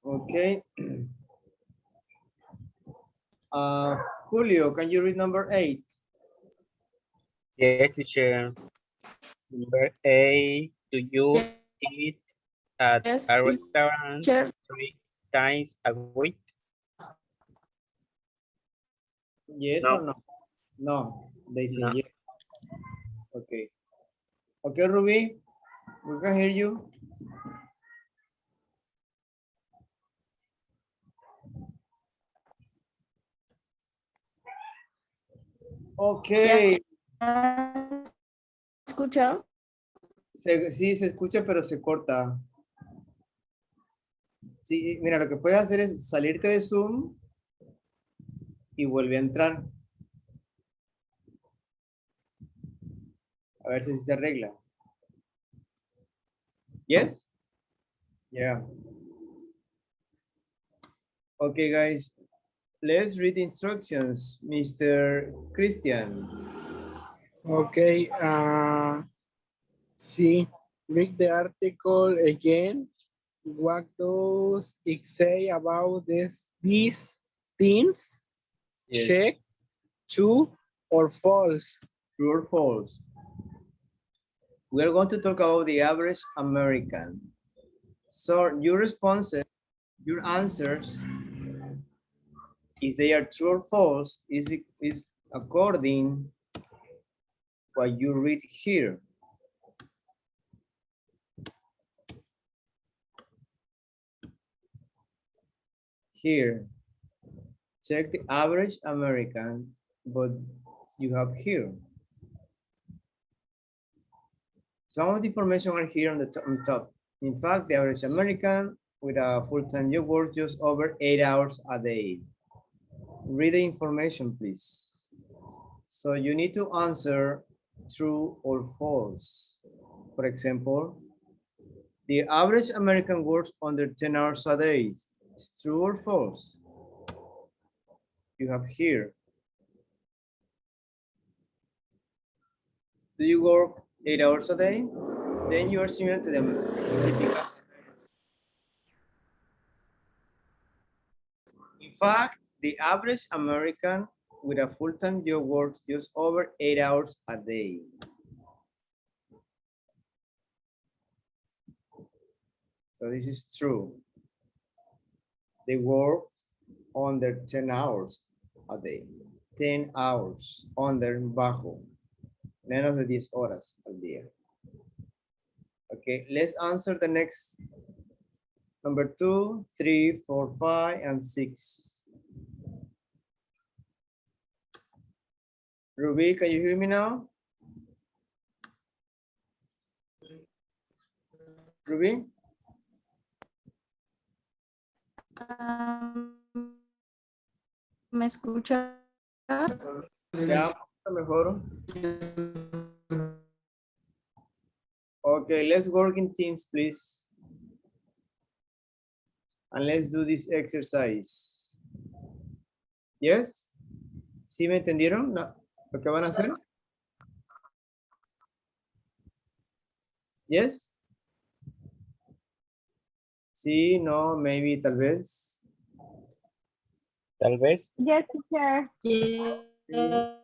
Okay. Julio, can you read number 8? Yes, teacher. Number 8, do you eat at Yes, a restaurant teacher. 3 times a week? Yes No. or no? No, they say No. yes. Okay. Okay, Ruby, we can hear you. Okay. ¿Escucha? Sí, se escucha, pero se corta. Sí, mira, lo que puedes hacer es salirte de Zoom y vuelve a entrar. A ver si se arregla. Yes? Yeah. Okay, guys. Let's read the instructions, Mr. Christian. Okay. Sí. Read the article again. What does it say about these things? Yes. Check, true or false. True or false? We are going to talk about the average American. So your responses, your answers, if they are true or false, is according what you read here. Here, check the average American, but you have here. Some of the information are here on the top. In fact, the average American with a full-time job works just over 8 hours a day. Read the information, please. So you need to answer true or false. For example, the average American works under 10 hours a day. It's true or false? You have here. Do you work 8 hours a day? Then you are similar to the typical. In fact, the average American with a full-time job works just over 8 hours a day. So this is true. They work under 10 hours a day. 10 hours under bajo. Menos de 10 horas al día. Okay, let's answer the next. Number 2, 3, 4, 5, and 6. Ruby, can you hear me now? Ruby? ¿Me escucha? Ya, mejor. Okay, let's work in teams, please. And let's do this exercise. Yes? ¿Sí me entendieron lo que van a hacer? Yes? Sí, no, maybe, tal vez. Tal vez. Yes, teacher. Yes.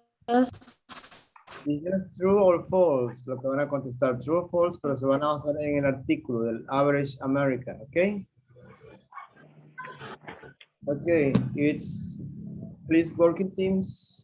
Is just true or false, lo que van a contestar, true or false, pero se van a basar en el artículo del average American, ¿ok? Okay, it's please work in teams.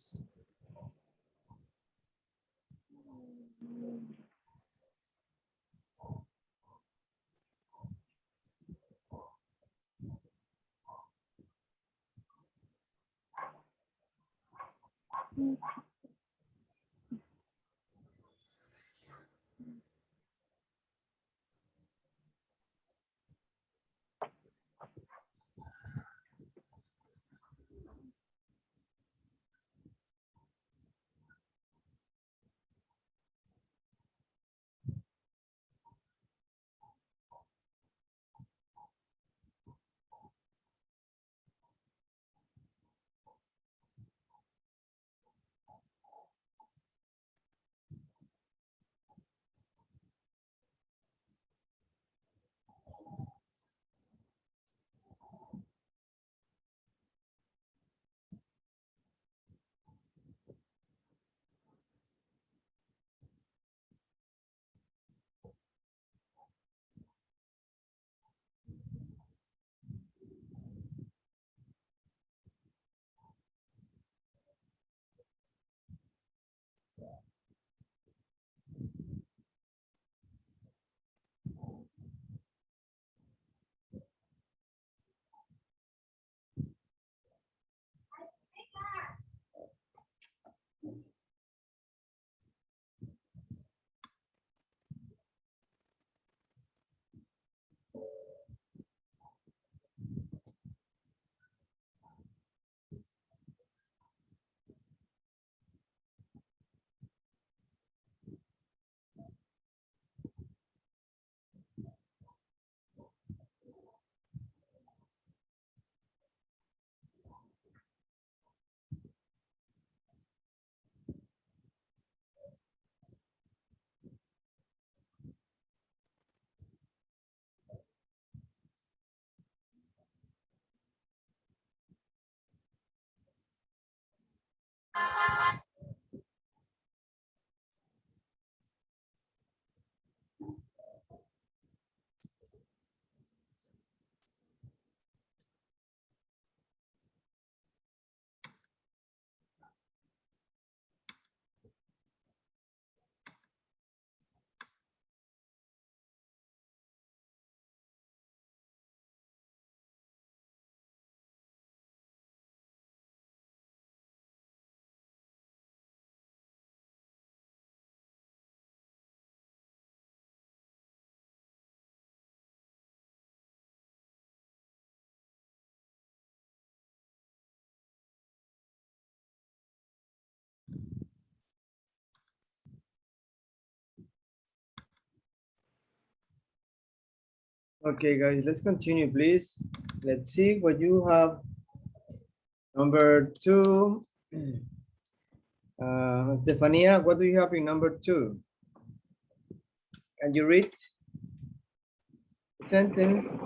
Okay, guys, let's continue, please. Let's see what you have. Number 2. Stefania, what do you have in number 2? Can you read the sentence?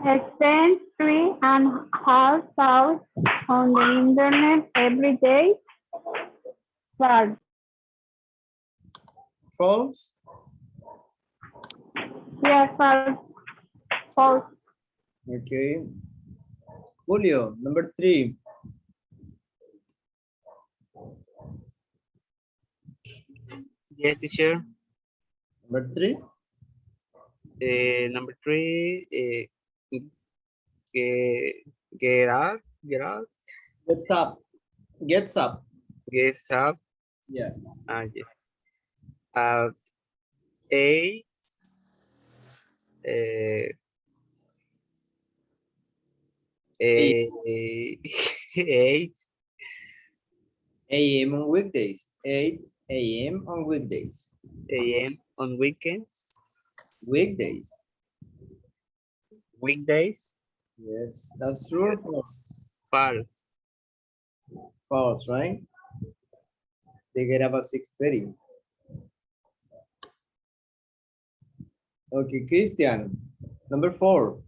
Spend 3.5 hours on the internet every day. False. False? Yes, false. False. Okay. Julio, number 3. Yes, teacher. Number 3. Number 3. Get up. Get up. Gets up. Gets up. Gets up. Yeah. Yes. 8. 8 a.m. on weekdays. 8 a.m. on weekdays. a.m. on weekends. Weekdays. Weekdays. Yes, that's true or false? False. False, right? They get up at 6:30. Okay, Christian, number 4.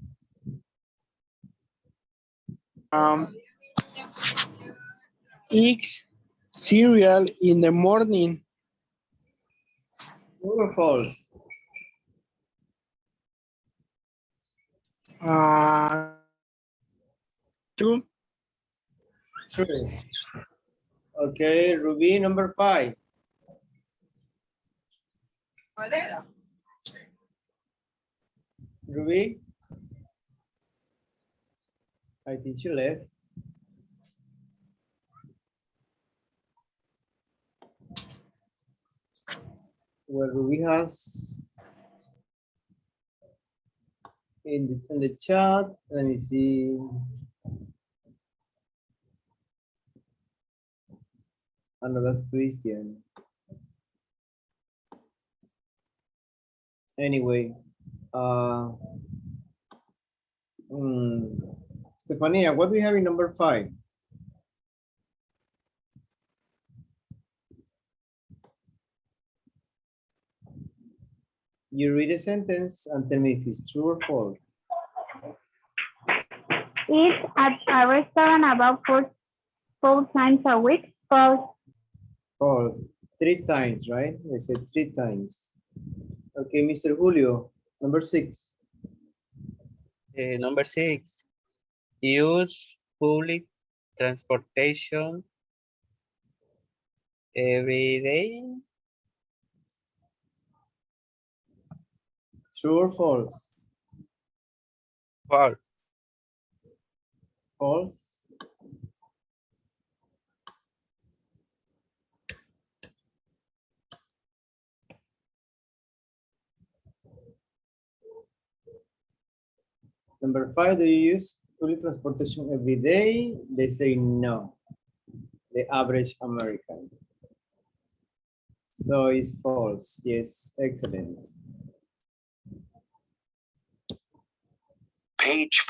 Eat cereal in the morning. True or false? True. True. Okay, Ruby, number 5. Ruby? I think you left. Well, Ruby has in the chat, let me see. Oh, no, that's Christian. Anyway, Stefania, what do we have in number 5? You read a sentence and tell me if it's true or false. Eat at a restaurant about four times a week. False. False. 3 times, right? I said 3 times. Okay, Mr. Julio, number 6. Number 6. Use public transportation every day. True or false? False. False. Number 5, do you use public transportation every day? They say no. The average American. So it's false. Yes, excellent. Page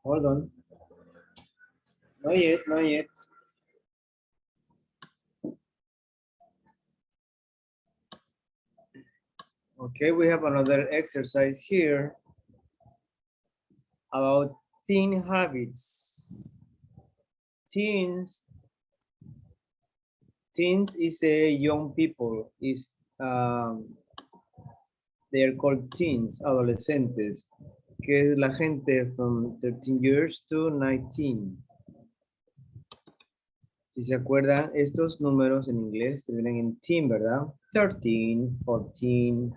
Hold on. Not yet, not yet. Okay, we have another exercise here about teen habits. Teens is a young people. They are called teens, adolescentes, que es la gente from 13 years to 19. Si se acuerdan, estos números en inglés terminan en teen, ¿verdad? 13, 14,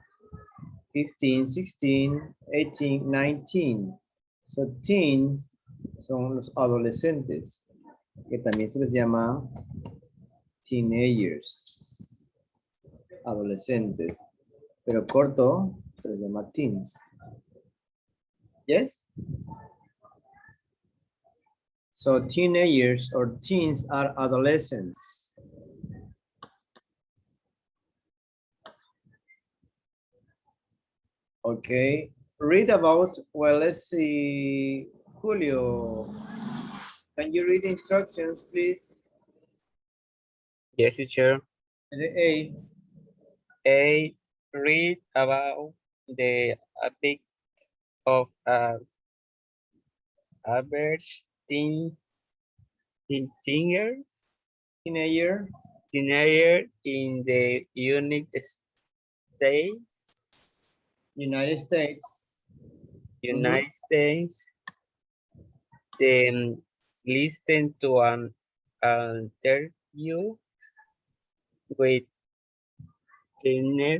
15, 16, 18, 19. So teens son los adolescentes, que también se les llama teenagers, adolescentes, pero corto se les llama teens. Yes? So teenagers or teens are adolescents. Okay, read about, well, let's see, Julio, can you read the instructions, please? Yes, teacher. Letter A. A, read about the habit of average teenager Teenager. teenager in the United States. United States. United States. Then listen to an interview with trainer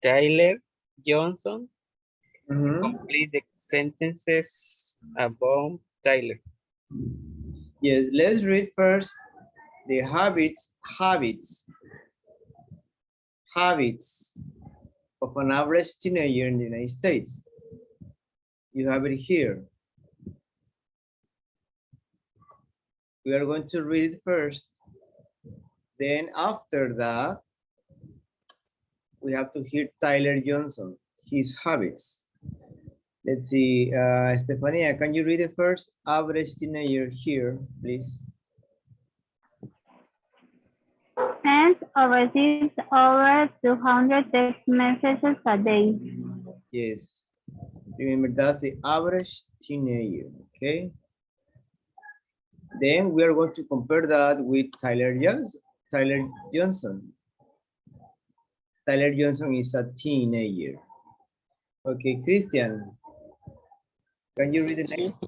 Tyler Johnson. Complete the sentences about Tyler. Yes, let's read first the habits of an average teenager in the United States. You have it here. We are going to read it first. Then after that, we have to hear Tyler Johnson, his habits. Let's see, Stefania, can you read it first? Average teenager here, please. Sends or receives over 200 text messages a day. Yes. Remember, that's the average teenager, okay? Then we are going to compare that with Tyler Johnson. Tyler Johnson is a teenager. Okay, Christian, can you read the next?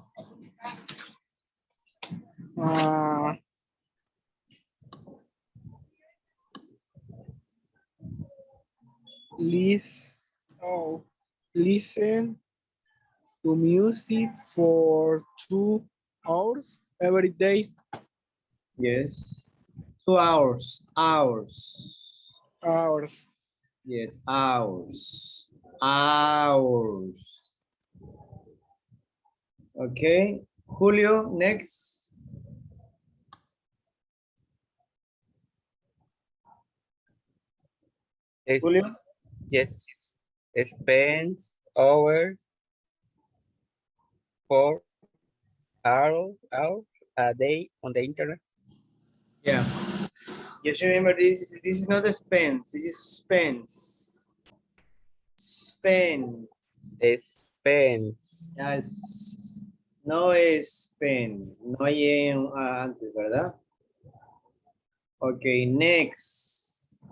Listen to music for 2 hours every day. Yes. 2 hours. Hours. Yes, hours. Hours. Okay. Julio, next. Julio? Yes. Spends hours 4 hours a day on the internet. Yeah. Just remember this is not a spends, this is spends. Spend. Spends. No es spend. No hay antes, ¿verdad? Okay, next.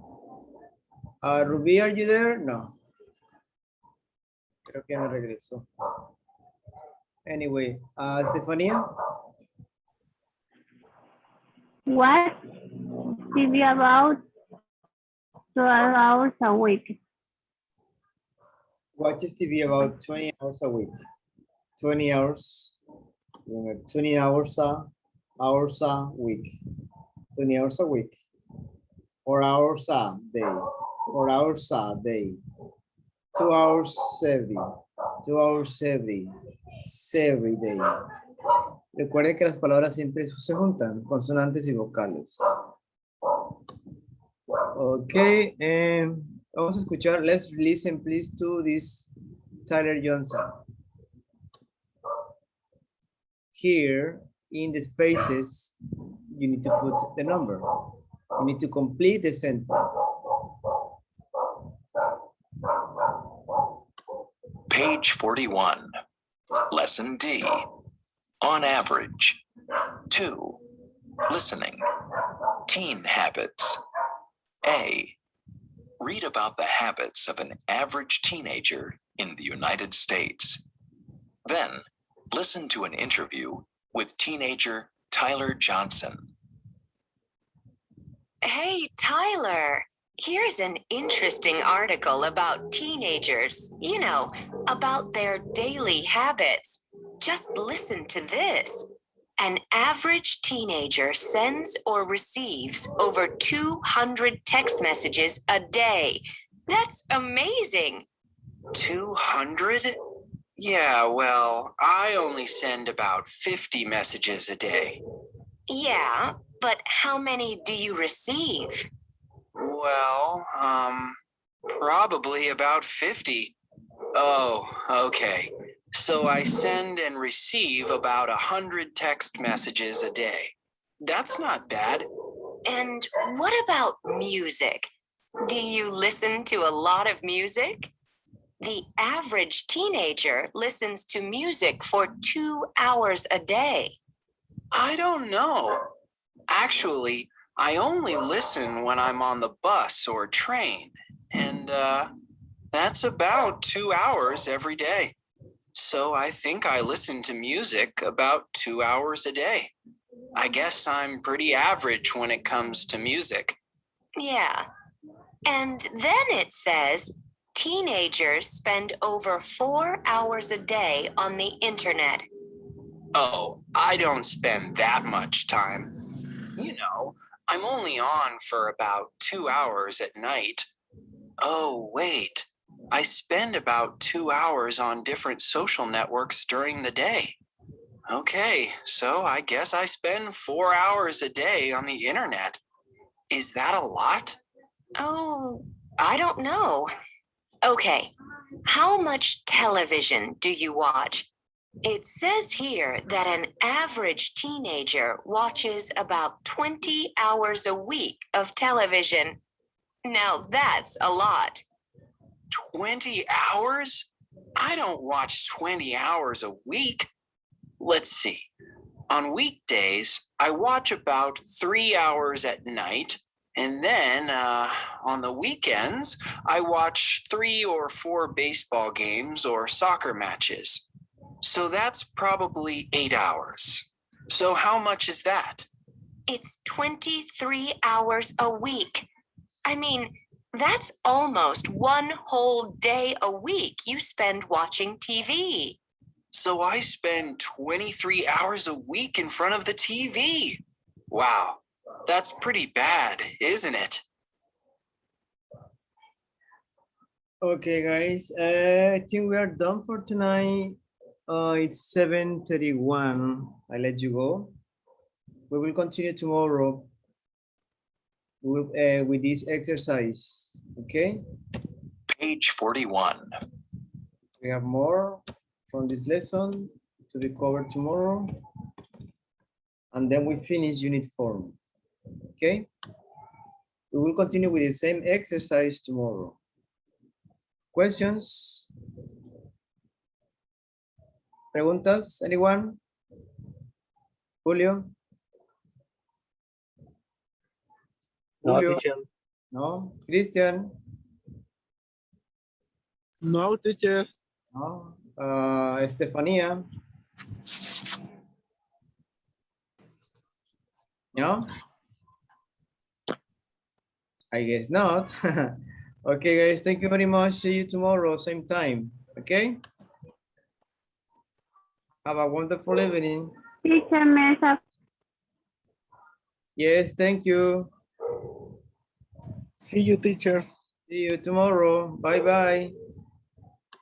Ruby, are you there? No. Creo que no regresó. Anyway, Stefania? What TV about 12 hours a week? Watches TV about 20 hours a week. 20 hours. 20 hours a week. 20 hours a week. 4 hours a day. 4 hours a day. 2 hours every. 2 hours every day. Recuerden que las palabras siempre se juntan, consonantes y vocales. Ok, vamos a escuchar. Let's listen please to this Tyler Johnson. Here in the spaces, you need to put the number. You need to complete the sentence. Page 41, Lesson D. On average. 2. Listening. Teen habits. A. Read about the habits of an average teenager in the United States. Then, listen to an interview with teenager Tyler Johnson. Hey, Tyler, here's an interesting article about teenagers, about their daily habits. Just listen to this. An average teenager sends or receives over 200 text messages a day. That's amazing. 200? Yeah, well, I only send about 50 messages a day. Yeah, but how many do you receive? Well, probably about 50. Oh, okay. So I send and receive about 100 text messages a day. That's not bad. And what about music? Do you listen to a lot of music? The average teenager listens to music for 2 hours a day. I don't know. Actually, I only listen when I'm on the bus or train, and that's about 2 hours every day. So I think I listen to music about 2 hours a day. I guess I'm pretty average when it comes to music. Yeah. And then it says teenagers spend over 4 hours a day on the internet. Oh, I don't spend that much time. You know, I'm only on for about 2 hours at night. Oh, wait. I spend about 2 hours on different social networks during the day. Okay, so I guess I spend 4 hours a day on the internet. Is that a lot? Oh, I don't know. Okay, how much television do you watch? It says here that an average teenager watches about 20 hours a week of television. Now that's a lot. 20 hours? I don't watch 20 hours a week. Let's see. On weekdays, I watch about 3 hours at night. And then on the weekends, I watch 3 or 4 baseball games or soccer matches. So that's probably 8 hours. So how much is that? It's 23 hours a week. I mean, that's almost one whole day a week you spend watching TV. So I spend 23 hours a week in front of the TV. Wow, that's pretty bad, isn't it? Okay, guys, I think we are done for tonight. It's 7:31. I let you go. We will continue tomorrow with this exercise, okay? Page 41. We have more from this lesson to be covered tomorrow. And then we finish unit 4, okay? We will continue with the same exercise tomorrow. Questions? Preguntas, anyone? Julio? No, Julio? teacher. No? Christian? No, teacher. No? Estefanía? No? I guess not. Okay, guys, thank you very much. See you tomorrow, same time, okay? Have a wonderful evening. Teacher, Mesa. Yes, thank you. See you, teacher. See you tomorrow. Bye-bye.